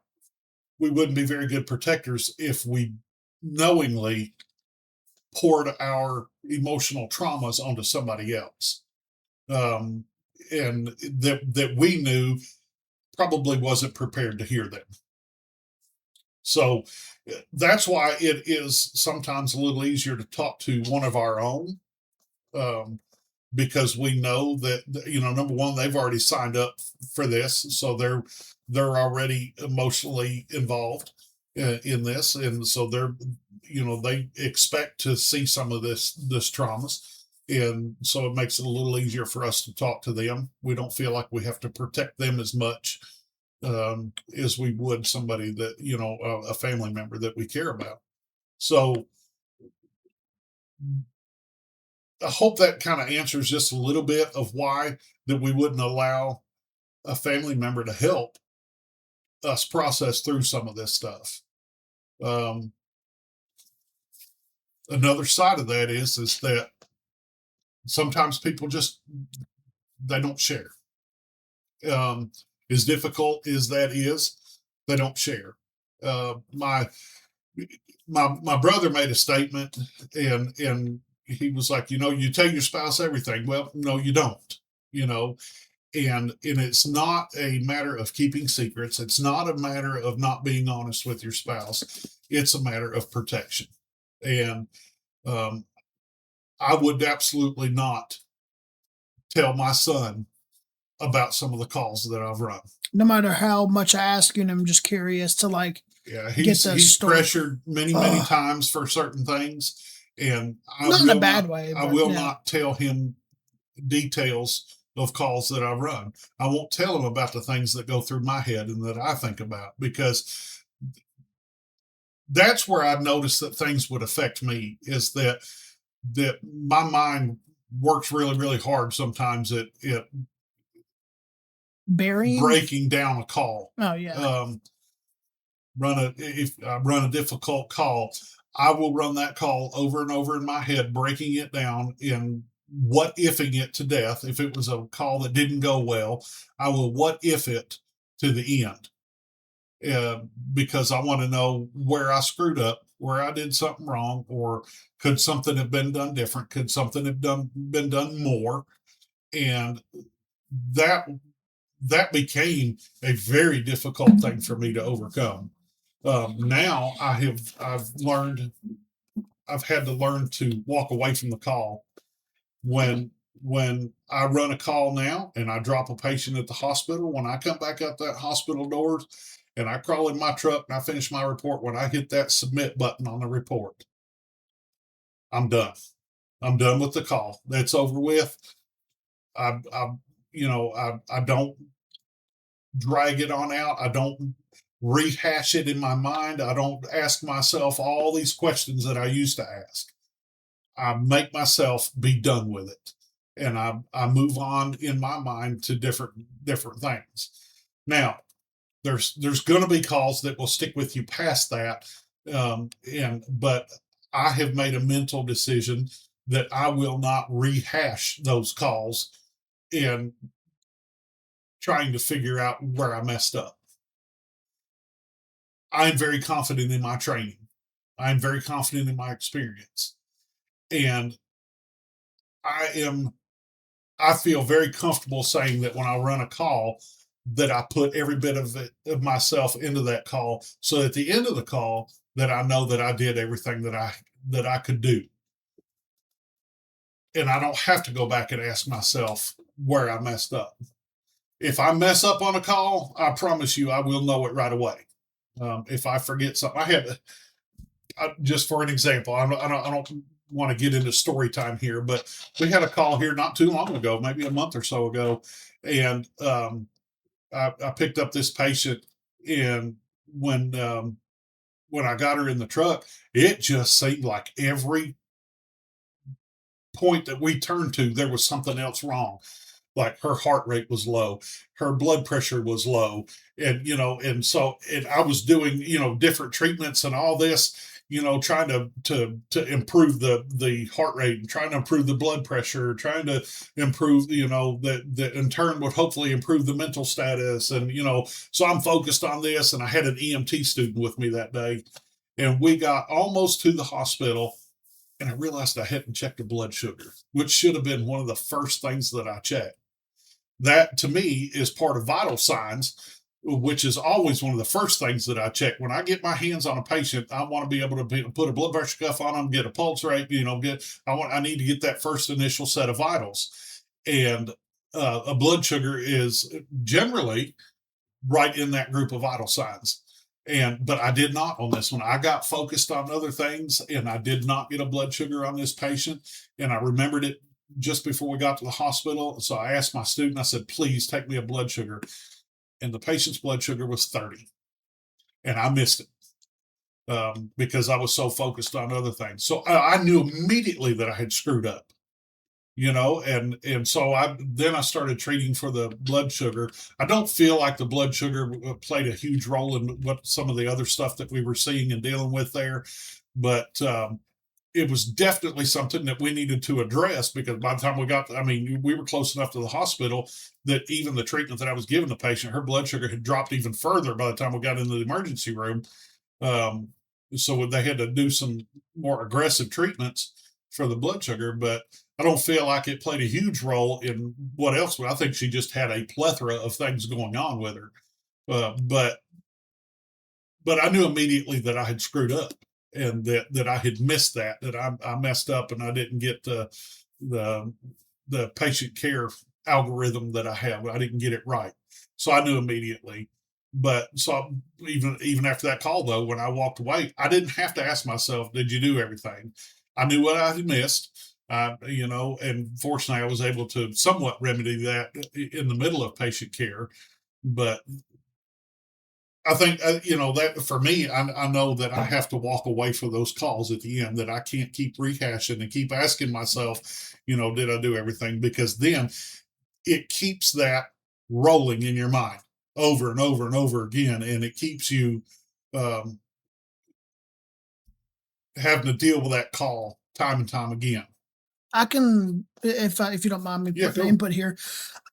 Speaker 1: we wouldn't be very good protectors if we knowingly poured our emotional traumas onto somebody else. Um, and that we knew probably wasn't prepared to hear them. So that's why it is sometimes a little easier to talk to one of our own, um, because we know that, number one, they've already signed up for this, so they're already emotionally involved in this, and so they expect to see some of this traumas, and so it makes it a little easier for us to talk to them. We don't feel like we have to protect them as much as we would somebody that a family member that we care about. So I hope that kind of answers just a little bit of why that we wouldn't allow a family member to help us process through some of this stuff. Um, Another side of that is that sometimes people just they don't share. As difficult as that is, they don't share. My my brother made a statement, and he was like, you tell your spouse everything. Well, no, you don't. You know, and it's not a matter of keeping secrets. It's not a matter of not being honest with your spouse. It's a matter of protection. And um, I would absolutely not tell my son about some of the calls that I've run.
Speaker 2: No matter how much I ask you, and I'm just curious to
Speaker 1: Yeah,
Speaker 2: get the
Speaker 1: he's
Speaker 2: story.
Speaker 1: pressured many times for certain things, and
Speaker 2: Not in a bad way,
Speaker 1: I
Speaker 2: but
Speaker 1: will
Speaker 2: yeah.
Speaker 1: not tell him details of calls that I run. I won't tell him about the things that go through my head and that I think about, because that's where I noticed that things would affect me, is that my mind works really hard sometimes at
Speaker 2: Burying.
Speaker 1: breaking down a call.
Speaker 2: Oh yeah.
Speaker 1: If I run a difficult call, I will run that call over and over in my head, breaking it down and what ifing it to death. If it was a call that didn't go well, I will what if it to the end, because I want to know where I screwed up, where I did something wrong, or could something have been done different? Could something have been done more? And that that became a very difficult thing for me to overcome. Now I've had to learn to walk away from the call when I run a call now and I drop a patient at the hospital. When I come back up that hospital doors and I crawl in my truck and I finish my report, when I hit that submit button on the report, I'm done. I'm done with the call. That's over with. I don't drag it on out. I don't rehash it in my mind. I don't ask myself all these questions that I used to ask. I make myself be done with it, and I move on in my mind to different things. Now, there's going to be calls that will stick with you past that, but I have made a mental decision that I will not rehash those calls in trying to figure out where I messed up. I'm very confident in my training. I'm very confident in my experience. And I am I feel very comfortable saying that when I run a call, that I put every bit of myself into that call, so at the end of the call that I know that I did everything that I could do. And I don't have to go back and ask myself where I messed up. If I mess up on a call, I promise you I will know it right away. If I forget something, just for an example, I don't want to get into story time here, but we had a call here not too long ago, maybe a month or so ago, and I picked up this patient, and when when I got her in the truck, it just seemed like every point that we turned to, there was something else wrong. Like her heart rate was low, her blood pressure was low, and and I was doing different treatments and all this, trying to improve the heart rate and trying to improve the blood pressure, trying to improve that in turn would hopefully improve the mental status, and so I'm focused on this, and I had an EMT student with me that day, and we got almost to the hospital, and I realized I hadn't checked her blood sugar, which should have been one of the first things that I checked. That to me is part of vital signs, which is always one of the first things that I check when I get my hands on a patient. I want to be able to put a blood pressure cuff on them, get a pulse rate, I need to get that first initial set of vitals, and a blood sugar is generally right in that group of vital signs. But I did not on this one. I got focused on other things, and I did not get a blood sugar on this patient. And I remembered it just before we got to the hospital. So I asked my student, I said, please take me a blood sugar. And the patient's blood sugar was 30. And I missed it because I was so focused on other things. So I knew immediately that I had screwed up. And so I started treating for the blood sugar. I don't feel like the blood sugar played a huge role in what some of the other stuff that we were seeing and dealing with there, but it was definitely something that we needed to address, because by the time we were close enough to the hospital that even the treatment that I was giving the patient, her blood sugar had dropped even further by the time we got into the emergency room. So they had to do some more aggressive treatments for the blood sugar, but I don't feel like it played a huge role in what else. I think she just had a plethora of things going on with her. But I knew immediately that I had screwed up, and that I had missed that I messed up, and I didn't get the the patient care algorithm that I have. I didn't get it right, so I knew immediately. But so even after that call, though, when I walked away, I didn't have to ask myself, "Did you do everything?" I knew what I had missed. And fortunately, I was able to somewhat remedy that in the middle of patient care. But I think that for me, I know that I have to walk away from those calls at the end. That I can't keep rehashing and keep asking myself, did I do everything? Because then it keeps that rolling in your mind over and over and over again, and it keeps you um, having to deal with that call time and time again.
Speaker 2: I can, if you don't mind me
Speaker 1: Yeah,
Speaker 2: putting
Speaker 1: go.
Speaker 2: input here,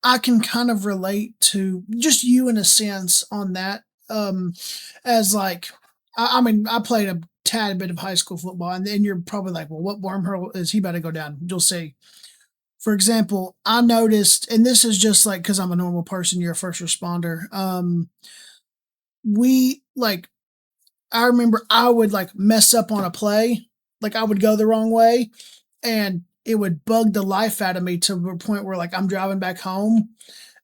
Speaker 2: I can kind of relate to just you in a sense on that. As like, I mean, I played a tad bit of high school football, and then you're probably like, well, what wormhole is he about to go down? You'll see. For example, I noticed, and this is just like because I'm a normal person, you're a first responder. We like, I remember I would like mess up on a play, like I would go the wrong way, and it would bug the life out of me to the point where like I'm driving back home,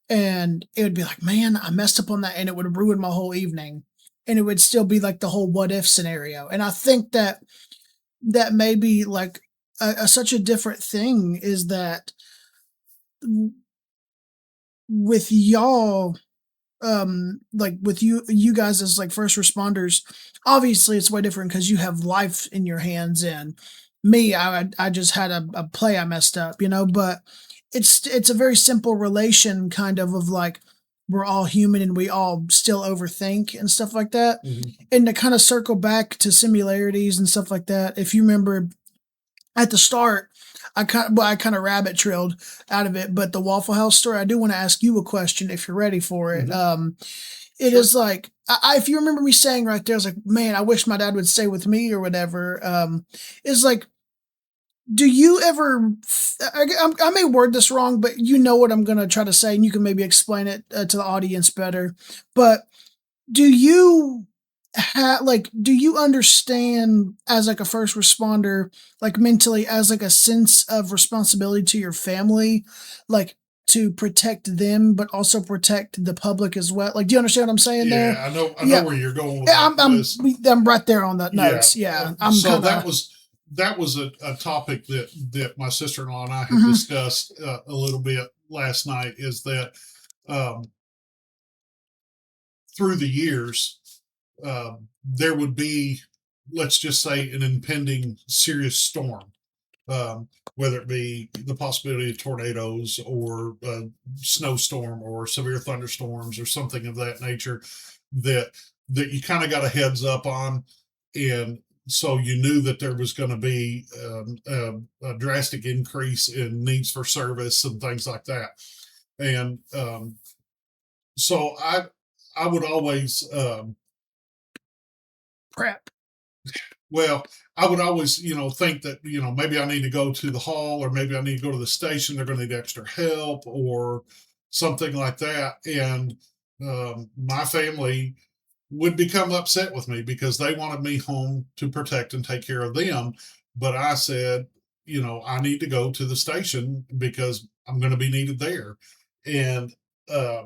Speaker 2: and it would be like, man, I messed up on that, and it would ruin my whole evening. And it would still be like the whole what if scenario. And I think that that may be like such a different thing is that with y'all, like with you guys as like first responders, obviously it's way different because you have life in your hands, and me, I just had a play I messed up, but it's a very simple relation kind of like we're all human and we all still overthink and stuff like that.
Speaker 1: Mhm.
Speaker 2: And to kind of circle back to similarities and stuff like that, if you remember at the start, I kind of rabbit trailed out of it, but the Waffle House story, I do want to ask you a question if you're ready for it.
Speaker 1: Mhm.
Speaker 2: It
Speaker 1: Sure.
Speaker 2: is like if you remember me saying right there, I was like, man, I wish my dad would stay with me or whatever. Is like, do you ever? I may word this wrong, but you know what I'm gonna try to say, and you can maybe explain it to the audience better. But do you do you understand as like a first responder, like mentally as like a sense of responsibility to your family, like to protect them, but also protect the public as well. Like, do you understand what I'm saying there?
Speaker 1: Yeah, I know
Speaker 2: Yeah.
Speaker 1: where you're going with
Speaker 2: Yeah,
Speaker 1: that.
Speaker 2: I'm right there on the
Speaker 1: Yeah.
Speaker 2: notes. Yeah, I'm
Speaker 1: So
Speaker 2: kind
Speaker 1: that was a topic that my sister-in-law and I had
Speaker 2: Mhm.
Speaker 1: discussed a little bit last night. Is that um, through the years, there would be, let's just say, an impending serious storm, whether it be the possibility of tornadoes or a snowstorm or severe thunderstorms or something of that nature that you kind of got a heads up on, and so you knew that there was going to be a drastic increase in needs for service and things like that. And so I would always
Speaker 2: prep.
Speaker 1: well, I would always, think that, maybe I need to go to the hall or maybe I need to go to the station. They're going to need extra help or something like that. And my family would become upset with me because they wanted me home to protect and take care of them. But I said, I need to go to the station because I'm going to be needed there. And uh,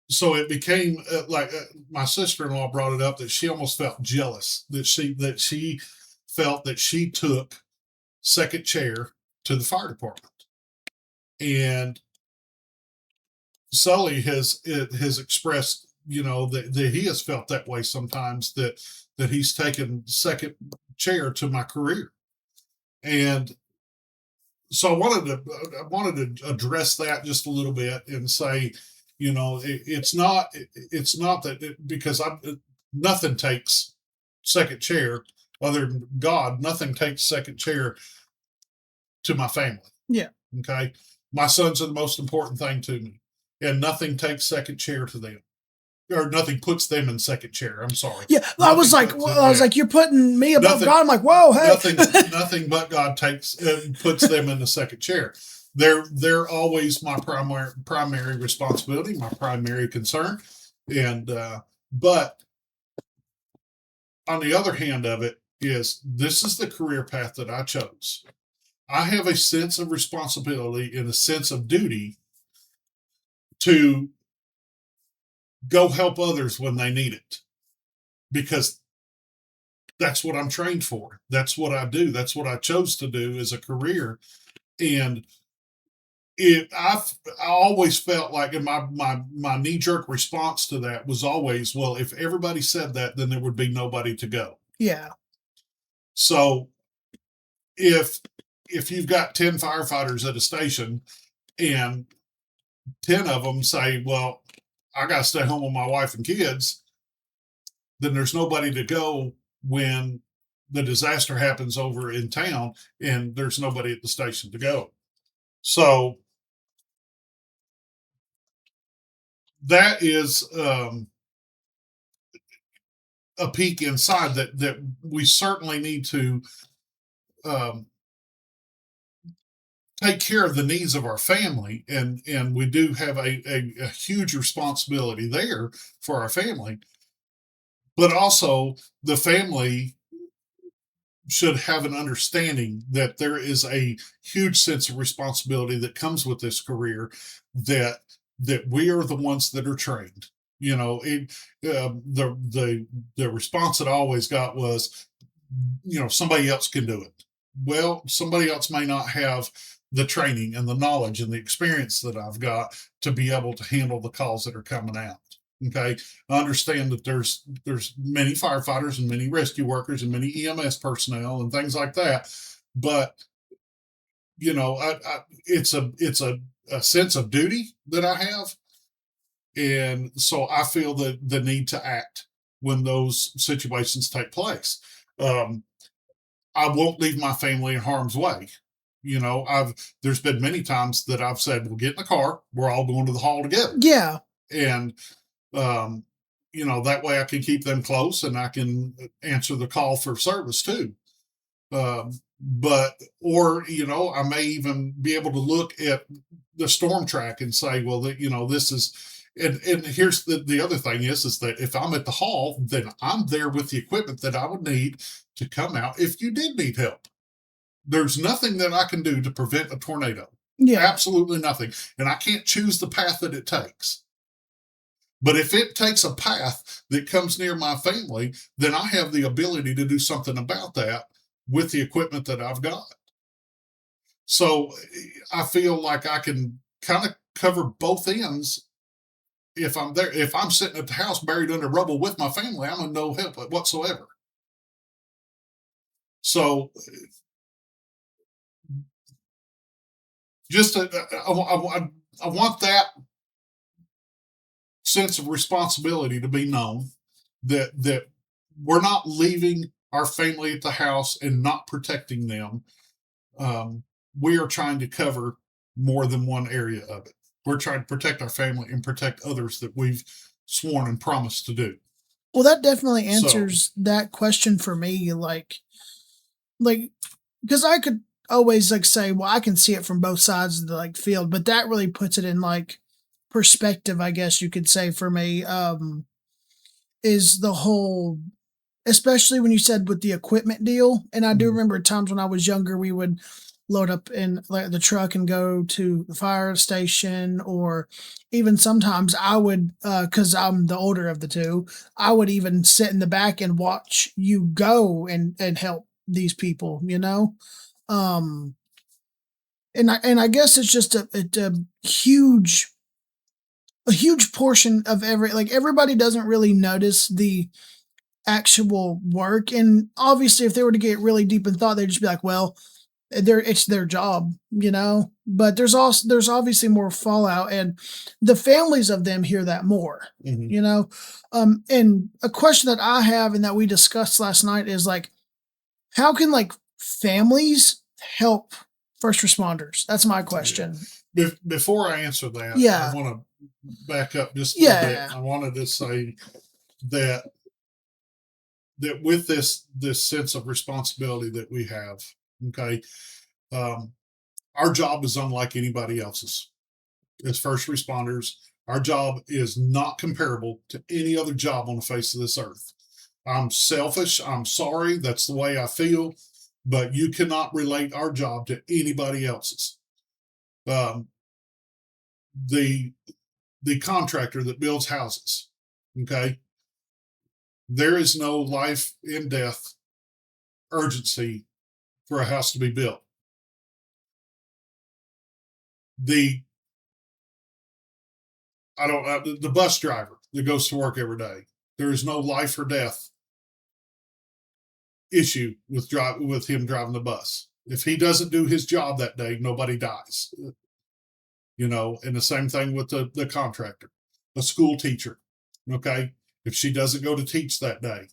Speaker 1: so it became like my sister-in-law brought it up that she almost felt jealous that she felt that she took second chair to the fire department. And Sully has expressed, that he has felt that way sometimes, that he's taken second chair to my career. And so I wanted to address that just a little bit and say, it's not that because nothing takes second chair other than God. Nothing takes second chair to my family.
Speaker 2: Yeah.
Speaker 1: Okay, my sons are the most important thing to me, and nothing takes second chair to them, or nothing puts them in second chair. I'm sorry.
Speaker 2: Yeah, I was like, you're putting me above
Speaker 1: Nothing-
Speaker 2: God. I'm like, whoa, hey.
Speaker 1: Nothing but God puts them in the second chair. They're always my primary responsibility, my primary concern, and but on the other hand of it is this is the career path that I chose. I have a sense of responsibility and a sense of duty to go help others when they need it because that's what I'm trained for. That's what I do. That's what I chose to do as a career. And I always felt like, and my knee jerk response to that was always, well, if everybody said that, then there would be nobody to go.
Speaker 2: Yeah.
Speaker 1: So if you've got 10 firefighters at a station and 10 of them say, well, I got to stay home with my wife and kids, then there's nobody to go when the disaster happens over in town and there's nobody at the station to go. So that is a peek inside that we certainly need to um, take care of the needs of our family, and we do have a huge responsibility there for our family, but also the family should have an understanding that there is a huge sense of responsibility that comes with this career, that we are the ones that are trained. The response that I always got was, somebody else can do it. Well, somebody else may not have the training and the knowledge and the experience that I've got to be able to handle the calls that are coming out. Okay, I understand that there's many firefighters and many rescue workers and many EMS personnel and things like that, but it's a sense of duty that I have, and so I feel the need to act when those situations take place. Um, I won't leave my family in harm's way. There's been many times that I've said, "Well, get in the car. We're all going to the hall together."
Speaker 2: Yeah.
Speaker 1: And um, that way I can keep them close and I can answer the call for service too. But I may even be able to look at the storm track and say, well, this is. And here's the other thing is that if I'm at the hall, then I'm there with the equipment that I would need to come out if you did need help. There's nothing that I can do to prevent a tornado.
Speaker 2: Yeah.
Speaker 1: Absolutely nothing. And I can't choose the path that it takes. But if it takes a path that comes near my family, then I have the ability to do something about that with the equipment that I've got. So I feel like I can kind of cover both ends if I'm there. If I'm sitting at the house buried under rubble with my family, I'm in no help whatsoever. So just I want that sense of responsibility to be known, that we're not leaving our family at the house and not protecting them. We are trying to cover more than one area of it. We're trying to protect our family and protect others that we've sworn and promised to do.
Speaker 2: Well, that definitely
Speaker 1: So,
Speaker 2: answers that question for me. Like, because I could always like say, well, I can see it from both sides of the like field, but that really puts it in like perspective, I guess you could say for me. Is the whole, especially when you said with the equipment deal, and I do
Speaker 1: mhm,
Speaker 2: remember times when I was younger, we would load up in like the truck and go to the fire station, or even sometimes I would, because I'm the older of the two, I would even sit in the back and watch you go and help these people, you know. Um, and I guess it's just a huge a huge portion of everybody doesn't really notice the actual work. And obviously, if they were to get really deep in thought, they'd just be like, well, it's their job, you know. But there's obviously more fallout, and the families of them hear that more,
Speaker 1: mhm.
Speaker 2: you know. And a question that I have and that we discussed last night is like, how can like families help first responders? That's my
Speaker 1: Yeah.
Speaker 2: question.
Speaker 1: Before I answer that, I
Speaker 2: Yeah,
Speaker 1: want to back up just a little bit.
Speaker 2: yeah,
Speaker 1: I wanted to say that with this sense of responsibility that we have, okay, um, our job is unlike anybody else's. As first responders, our job is not comparable to any other job on the face of this earth. I'm selfish. I'm sorry. That's the way I feel. But you cannot relate our job to anybody else's. Um, the the contractor that builds houses, okay, there is no life and death urgency for a house to be built. The I don't the bus driver that goes to work every day, there is no life or death issue with him driving the bus. If he doesn't do his job that day, nobody dies. You know, and the same thing with the contractor, a school teacher. Okay, if she doesn't go to teach that day,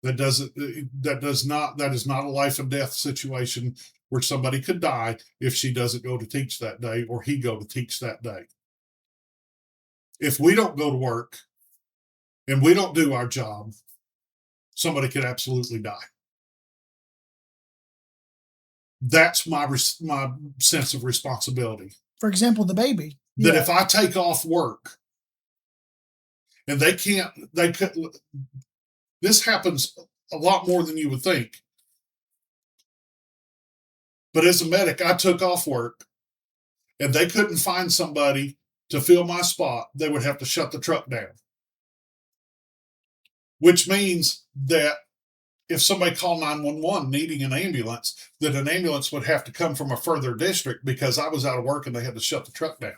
Speaker 1: that is not a life and death situation where somebody could die if she doesn't go to teach that day or he go to teach that day. If we don't go to work and we don't do our job, somebody could absolutely die. That's my sense of responsibility.
Speaker 2: for example, the baby.
Speaker 1: That
Speaker 2: Yeah,
Speaker 1: if I take off work and they could. This happens a lot more than you would think. But as a medic, I took off work and they couldn't find somebody to fill my spot. They would have to shut the truck down, which means that if somebody called 911 needing an ambulance, that an ambulance would have to come from a further district because I was out of work and they had to shut the truck down.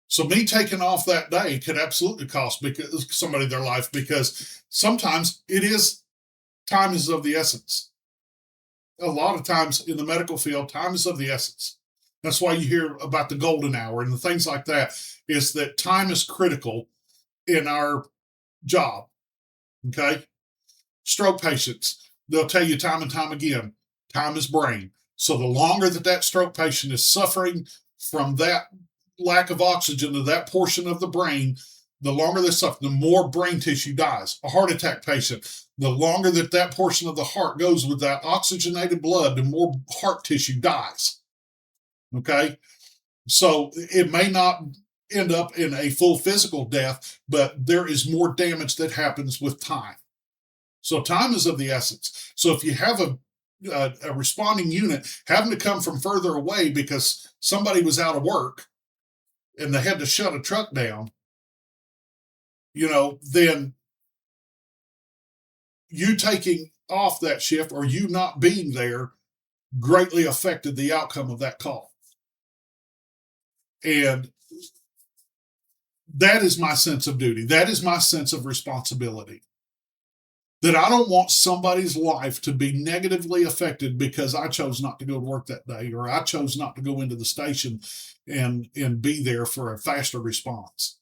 Speaker 1: So me taking off that day could absolutely cost somebody their life, because sometimes it is time is of the essence. A lot of times in the medical field, time is of the essence. That's why you hear about the golden hour and the things like that, is that time is critical in our job. Okay. Stroke patients, they'll tell you time and time again, time is brain. So the longer that stroke patient is suffering from that lack of oxygen to that portion of the brain, the longer they suffer, the more brain tissue dies. A heart attack patient, the longer that portion of the heart goes without oxygenated blood, the more heart tissue dies. Okay, so it may not end up in a full physical death, but there is more damage that happens with time. So time is of the essence. So if you have a responding unit having to come from further away because somebody was out of work and they had to shut a truck down, then you taking off that shift or you not being there greatly affected the outcome of that call. And that is my sense of duty. That is my sense of responsibility. That I don't want somebody's life to be negatively affected because I chose not to go to work that day, or I chose not to go into the station and be there for a faster response.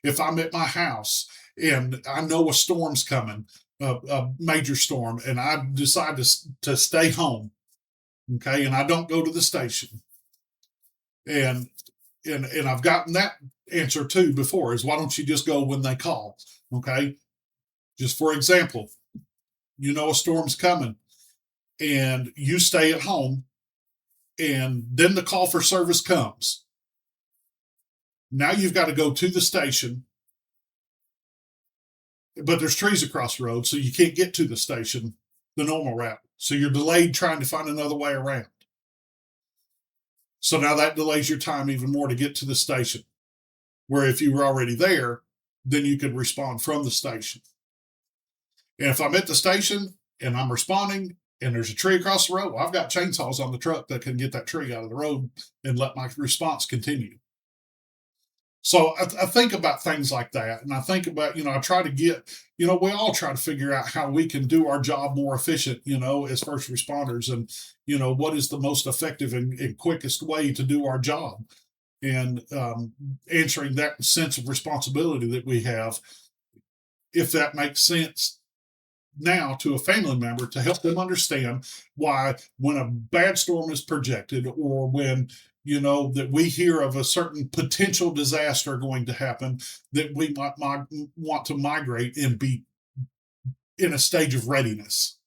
Speaker 1: If I'm at my house and I know a storm's coming, a major storm, and I decide to stay home, okay, and I don't go to the station, and I've gotten that answer too before, is why don't you just go when they call? Okay. Just for example, a storm's coming and you stay at home and then the call for service comes. Now you've got to go to the station, but there's trees across the road, so you can't get to the station the normal route. So you're delayed trying to find another way around. So now that delays your time even more to get to the station, where if you were already there, then you could respond from the station. And if I'm at the station and I'm responding and there's a tree across the road, well, I've got chainsaws on the truck that can get that tree out of the road and let my response continue. So I think about things like that. And I think about, I try to get, we all try to figure out how we can do our job more efficient, as first responders, and, what is the most effective and quickest way to do our job. And answering that sense of responsibility that we have, if that makes sense now to a family member, to help them understand why when a bad storm is projected, or when that we hear of a certain potential disaster going to happen, that we might want to migrate and be in a stage of readiness,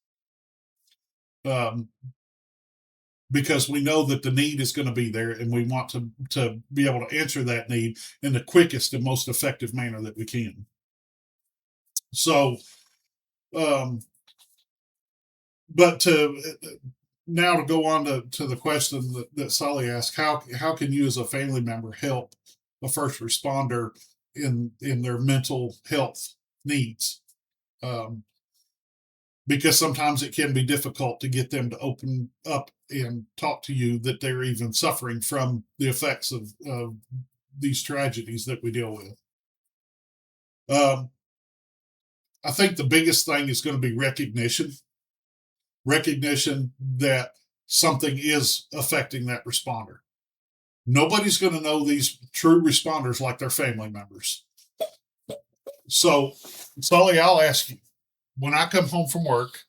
Speaker 1: because we know that the need is going to be there, and we want to be able to answer that need in the quickest and most effective manner that we can. So but now to go on to the question that Sully asked, how can you as a family member help a first responder in their mental health needs? Because sometimes it can be difficult to get them to open up and talk to you that they're even suffering from the effects of these tragedies that we deal with. I think the biggest thing is going to be recognition that something is affecting that responder. Nobody's going to know these true responders like their family members. So, Sully, I'll ask you, when I come home from work,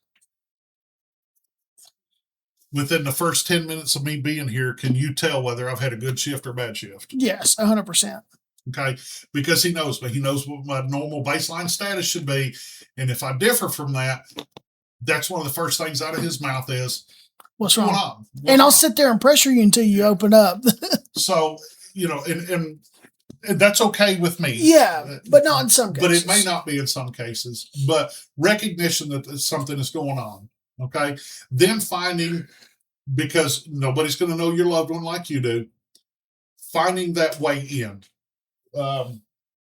Speaker 1: within the first 10 minutes of me being here, can you tell whether I've had a good shift or bad shift?
Speaker 2: Yes, 100%.
Speaker 1: Okay, because he knows me. He knows what my normal baseline status should be. And if I differ from that, that's one of the first things out of his mouth is,
Speaker 2: what's wrong? And I'll sit there and pressure you until you open up.
Speaker 1: So, and that's okay with me.
Speaker 2: Yeah, but not in some cases.
Speaker 1: But it may not be in some cases. But recognition that something is going on. Okay. Then finding, because nobody's going to know your loved one like you do, finding that way in.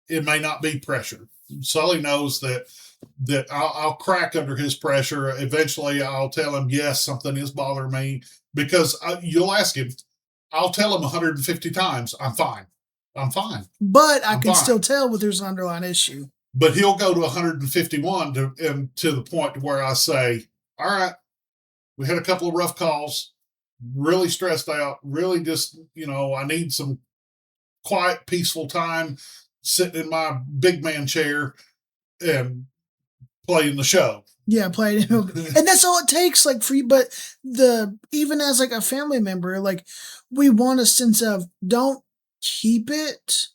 Speaker 1: It may not be pressure. Sully knows that I'll crack under his pressure. Eventually, I'll tell him, yes, something is bothering me, because you'll ask him. I'll tell him 150 times, I'm fine. I'm fine.
Speaker 2: But I can still tell that there's an underlying issue.
Speaker 1: But he'll go to 151 to the point where I say, all right, we had a couple of rough calls, really stressed out, really just, I need some quiet, peaceful time sitting in my big man chair and playing the show.
Speaker 2: Yeah, playing, and that's all it takes, like, for you. But even as like a family member, like, we want a sense of, don't keep it,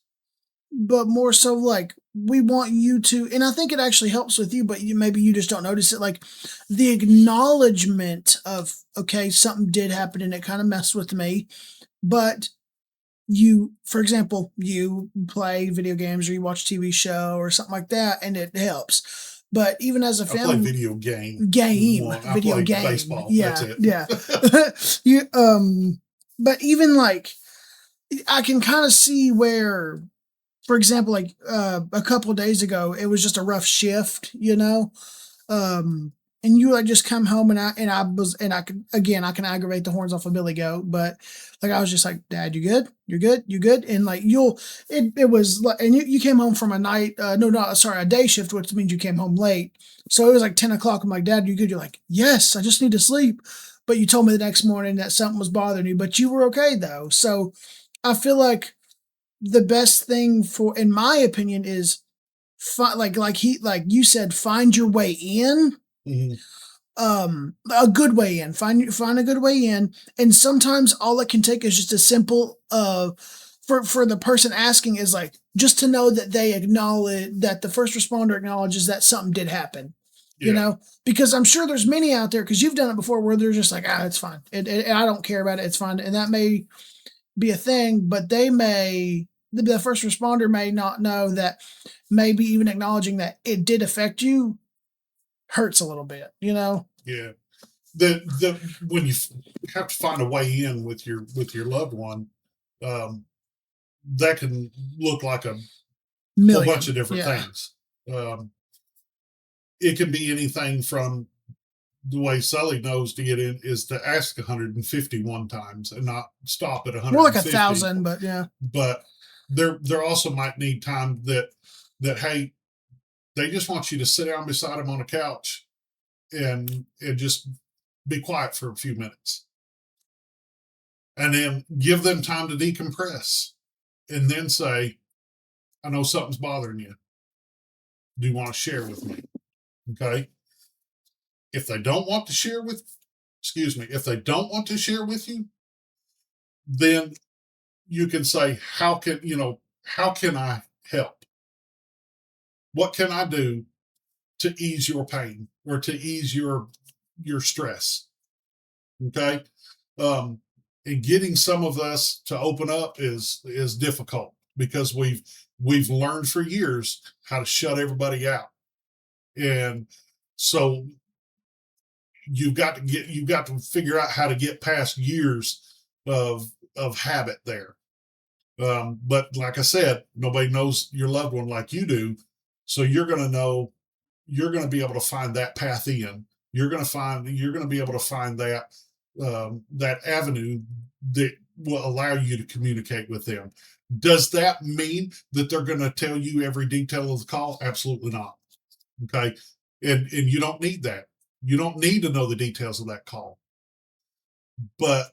Speaker 2: but more so like we want you to, and I think it actually helps with you, but maybe you just don't notice it, like the acknowledgement of, okay, something did happen and it kind of messed with me, but you, for example, you play video games or you watch a TV show or something like that, and it helps. But even as a
Speaker 1: I play
Speaker 2: family
Speaker 1: video game. I
Speaker 2: video
Speaker 1: play
Speaker 2: game,
Speaker 1: baseball. That's
Speaker 2: yeah,
Speaker 1: it.
Speaker 2: yeah. you But even like I can kind of see where, for example, like a couple days ago, it was just a rough shift, um, and you like just come home and I could again I can aggravate the horns off a billy goat, but like I was just like, Dad, you good? You're good? You good? And like it was like, and you came home from a night, no, no, sorry, a day shift, which means you came home late. So it was like 10 o'clock. I'm like, Dad, you good? You're like, yes, I just need to sleep. But you told me the next morning that something was bothering you, but you were okay though. So I feel like the best thing for, in my opinion, is like you said, find your way in,
Speaker 1: Mhm.
Speaker 2: a good way in, find a good way in. And sometimes all it can take is just a simple for the person asking is like just to know that they acknowledge that the first responder acknowledges that something did happen,
Speaker 1: Yeah.
Speaker 2: because I'm sure there's many out there, because you've done it before, where they're just like, it's fine, I don't care about it, it's fine. And that may be a thing, but the first responder may not know that maybe even acknowledging that it did affect you hurts a little bit.
Speaker 1: Yeah. The when you have to find a way in with your loved one, um, that can look like a whole bunch
Speaker 2: Million.
Speaker 1: of different
Speaker 2: Yeah.
Speaker 1: things. Um, it can be anything from the way Sully knows to get in is to ask 151 times and not stop at
Speaker 2: More like
Speaker 1: 150.
Speaker 2: 1,000, but yeah.
Speaker 1: But there also might need time that hey, they just want you to sit down beside them on a couch and just be quiet for a few minutes, and then give them time to decompress, and then say, I know something's bothering you. Do you want to share with me? Okay. If they don't want to share with, excuse me, if they don't want to share with you, then you can say, how can I help? What can I do to ease your pain or to ease your stress? Okay. Um, and getting some of us to open up is difficult because we've learned for years how to shut everybody out. And so you've got to figure out how to get past years of habit there. But like I said, nobody knows your loved one like you do, so you're going to be able to find that path in. You're going to be able to find that avenue that will allow you to communicate with them. Does that mean that they're going to tell you every detail of the call? Absolutely not. Okay, and you don't need that. You don't need to know the details of that call. But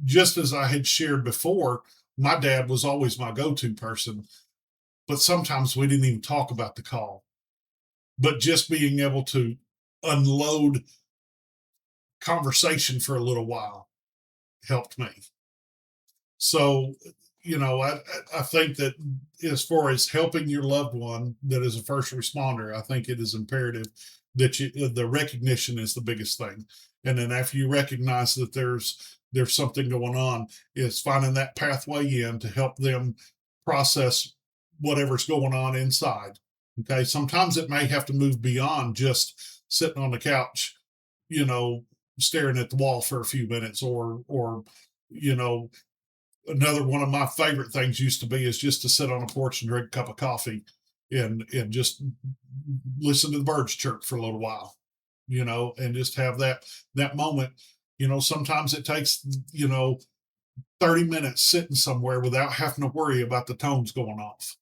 Speaker 1: just as I had shared before, my dad was always my go-to person, but sometimes we didn't even talk about the call. But just being able to unload conversation for a little while helped me. So, I think that as far as helping your loved one that is a first responder, I think it is imperative that the recognition is the biggest thing. And then after you recognize that there's something going on, is finding that pathway in to help them process whatever's going on inside. Okay. Sometimes it may have to move beyond just sitting on the couch, you know, staring at the wall for a few minutes or, you know, another one of my favorite things used to be is just to sit on a porch and drink a cup of coffee and just listen to the birds chirp for a little while, and just have that moment. Sometimes it takes 30 minutes sitting somewhere without having to worry about the tones going off,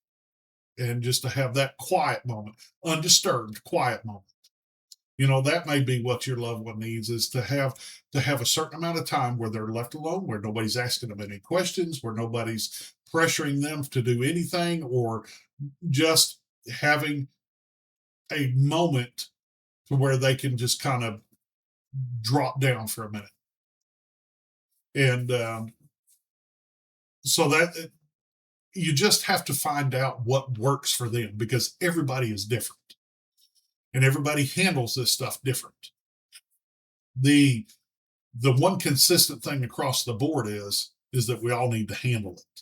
Speaker 1: and just to have that quiet moment, undisturbed quiet moment. That may be what your loved one needs, is to have a certain amount of time where they're left alone, where nobody's asking them any questions, where nobody's pressuring them to do anything, or just having a moment to where they can just kind of drop down for a minute. And so that you just have to find out what works for them, because everybody is different and everybody handles this stuff different. The one consistent thing across the board is that we all need to handle it.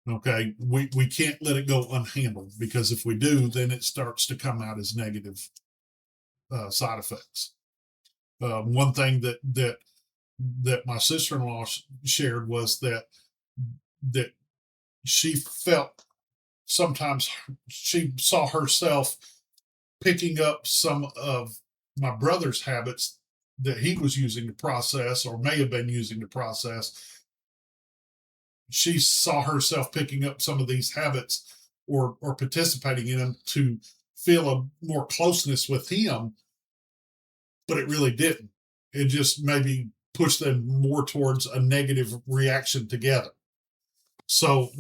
Speaker 1: Okay, we can't let it go unhandled, because if we do, then it starts to come out as negative side effects. One thing that my sister-in-law shared was that she felt sometimes she saw herself picking up some of my brother's habits that he was using to process, or may have been using to process. She saw herself picking up some of these habits, or participating in them, to feel a more closeness with him, but it really didn't. It just maybe pushed them more towards a negative reaction together. So,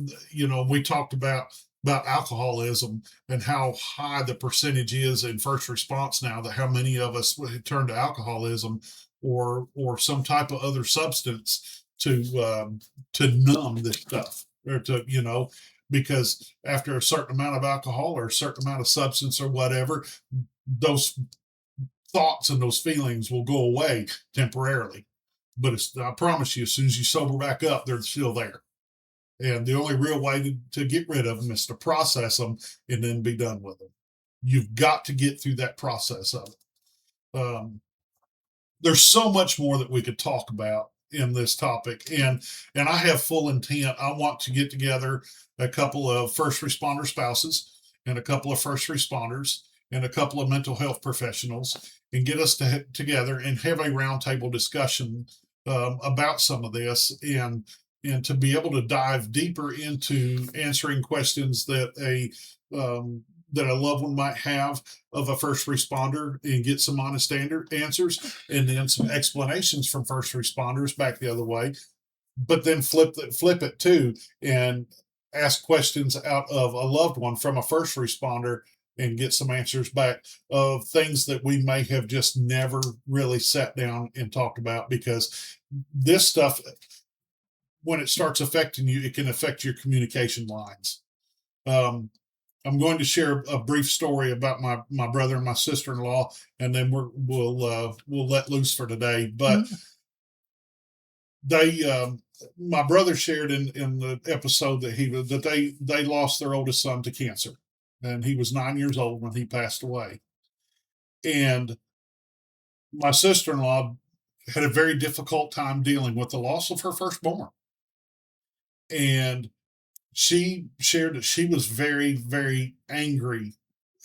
Speaker 1: we talked about alcoholism, and how high the percentage is in first response now, that how many of us turn to alcoholism, or some type of other substance to numb this stuff, or because after a certain amount of alcohol, or a certain amount of substance, or whatever, those thoughts and those feelings will go away temporarily. But I promise you, as soon as you sober back up, they're still there. And the only real way to get rid of them is to process them, and then be done with them. You've got to get through that process of it. There's so much more that we could talk about in this topic, and I have full intent. I want to get together a couple of first responder spouses, and a couple of first responders, and a couple of mental health professionals, and get us together and have a roundtable discussion about some of this, and to be able to dive deeper into answering questions that a loved one might have of a first responder, and get some honest answers, and then some explanations from first responders back the other way. But then flip it too, and ask questions out of a loved one from a first responder, and get some answers back of things that we may have just never really sat down and talked about, because this stuff, when it starts affecting you, it can affect your communication lines. I'm going to share a brief story about my brother and my sister-in-law, and then we'll let loose for today. But
Speaker 2: Mhm.
Speaker 1: they, my brother shared in the episode that they lost their oldest son to cancer, and he was 9 years old when he passed away. And my sister-in-law had a very difficult time dealing with the loss of her firstborn, and she shared that she was very, very angry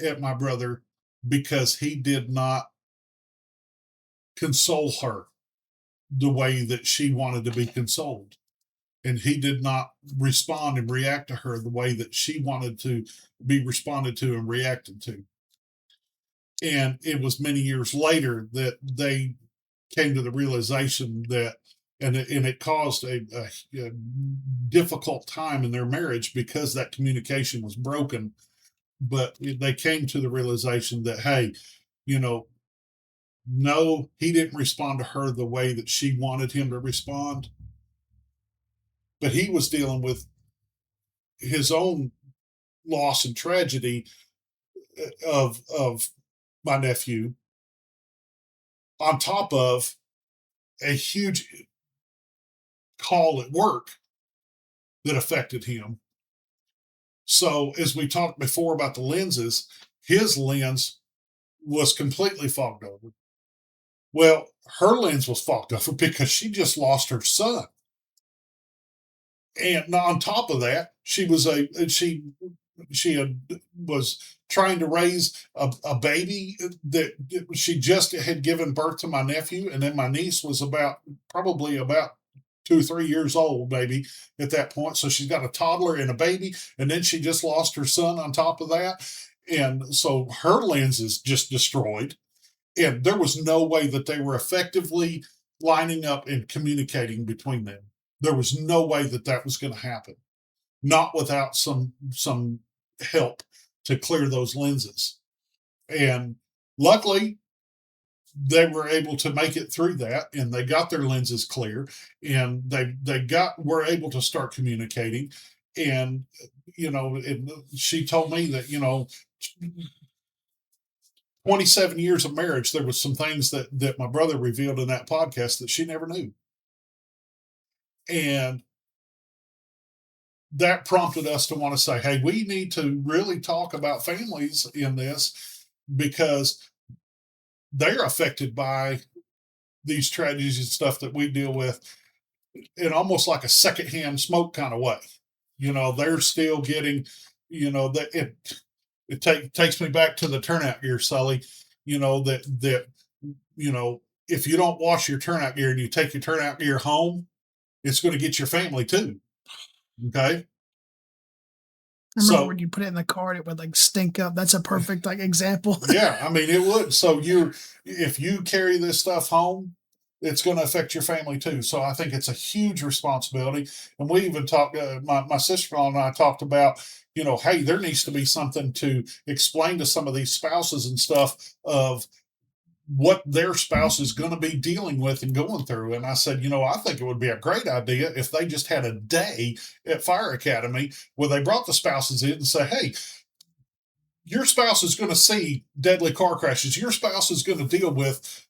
Speaker 1: at my brother, because he did not console her the way that she wanted to be consoled. And he did not respond and react to her the way that she wanted to be responded to and reacted to. And it was many years later that they came to the realization that, and it caused a difficult time in their marriage, because that communication was broken. But they came to the realization that, hey, you know, no, he didn't respond to her the way that she wanted him to respond, but he was dealing with his own loss and tragedy of my nephew, on top of a huge call at work that affected him. So, as we talked before about the lenses, his lens was completely fogged over. Well, her lens was fogged over because she just lost her son. And on top of that, she was trying to raise a baby that she just had given birth to my nephew, and then my niece was probably about 2 or 3 years old, maybe at that point. So she's got a toddler and a baby, and then she just lost her son on top of that, and so her lens is just destroyed. And there was no way that they were effectively lining up and communicating between them. There was no way that that was going to happen, not without some help to clear those lenses. And luckily, they were able to make it through that, and they got their lenses clear, and they were able to start communicating. And she told me that 27 years of marriage, there was some things that my brother revealed in that podcast that she never knew. And that prompted us to want to say, hey, we need to really talk about families in this because they're affected by these tragedies and stuff that we deal with in almost like a secondhand smoke kind of way. They're still getting, that takes me back to the turnout gear, Sully. That if you don't wash your turnout gear and you take your turnout gear home, it's going to get your family too. Okay.
Speaker 2: I remember when you put it in the car, it would like stink up. That's a perfect like example.
Speaker 1: Yeah, I mean it would. So if you carry this stuff home, it's going to affect your family too. So I think it's a huge responsibility. And we even talked. My sister-in-law and I talked about, hey, there needs to be something to explain to some of these spouses and stuff of what their spouse is going to be dealing with and going through. And I said, I think it would be a great idea if they just had a day at Fire Academy where they brought the spouses in and say, hey, your spouse is going to see deadly car crashes. Your spouse is going to deal with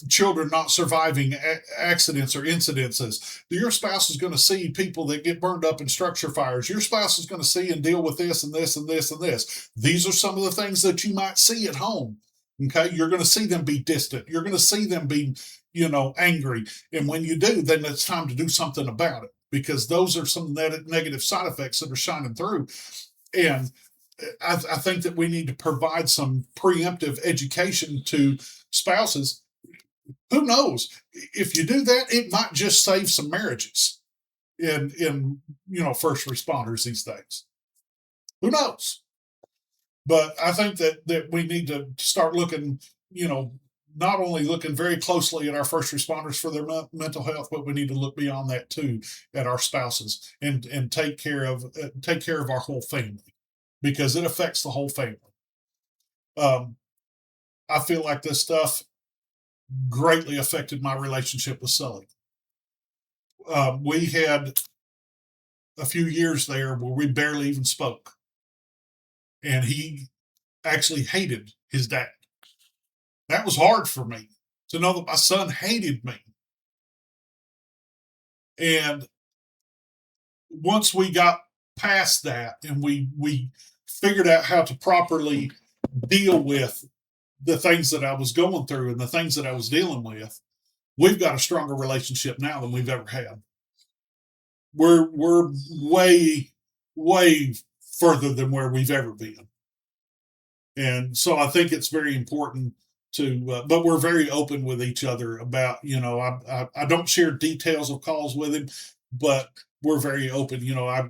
Speaker 1: children not surviving accidents or incidences. Your spouse is going to see people that get burned up in structure fires. Your spouse is going to see and deal with this and this and this and this. These are some of the things that you might see at home. Okay, you're going to see them be distant. You're going to see them be, angry. And when you do, then it's time to do something about it, because those are some negative side effects that are shining through. And I think that we need to provide some preemptive education to spouses. Who knows? If you do that, it might just save some marriages in first responders these days. Who knows? But I think that we need to start looking, not only looking very closely at our first responders for their mental health, but we need to look beyond that too at our spouses and take care of our whole family, because it affects the whole family. I feel like this stuff greatly affected my relationship with Sully. We had a few years there where we barely even spoke. And he actually hated his dad. That was hard for me to know that my son hated me. And once we got past that and we figured out how to properly deal with the things that I was going through and the things that I was dealing with, we've got a stronger relationship now than we've ever had. We're way, way further than where we've ever been. And so I think it's very important but we're very open with each other about, I don't share details of calls with him, but we're very open. I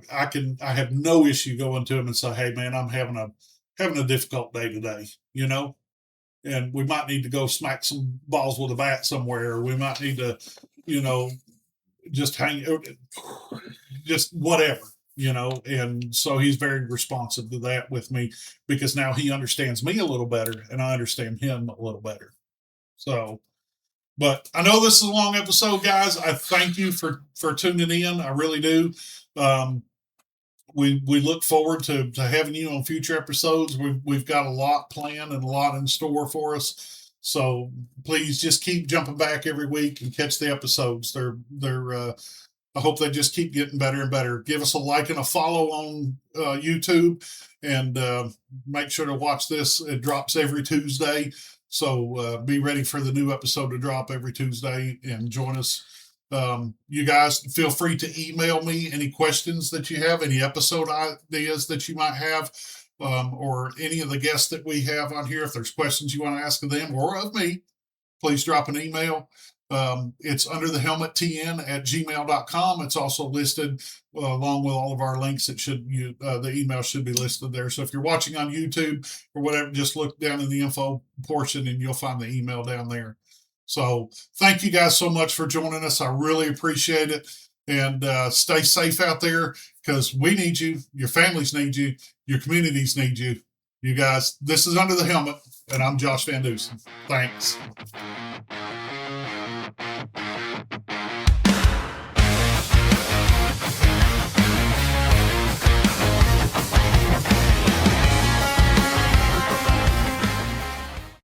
Speaker 1: have no issue going to him and say, hey man, I'm having a difficult day today, and we might need to go smack some balls with a bat somewhere, or we might need to, just just whatever. And so he's very responsive to that with me, because now he understands me a little better and I understand him a little better. So, but I know this is a long episode, guys. I thank you for tuning in. I really do. We look forward to having you on future episodes. We've got a lot planned and a lot in store for us. So please just keep jumping back every week and catch the episodes. I hope they just keep getting better and better. Give us a like and a follow on YouTube, and make sure to watch this. It drops every Tuesday. So be ready for the new episode to drop every Tuesday, and join us. You guys feel free to email me any questions that you have, any episode ideas that you might have, or any of the guests that we have on here. If there's questions you want to ask of them or of me, please drop an email. It's underthehelmettn@gmail.com. It's also listed along with all of our links. The email should be listed there. So if you're watching on YouTube or whatever, just look down in the info portion and you'll find the email down there. So thank you guys so much for joining us. I really appreciate it. And stay safe out there, because we need you. Your families need you. Your communities need you. You guys, this is Under the Helmet, and I'm Josh Van Dusen. Thanks.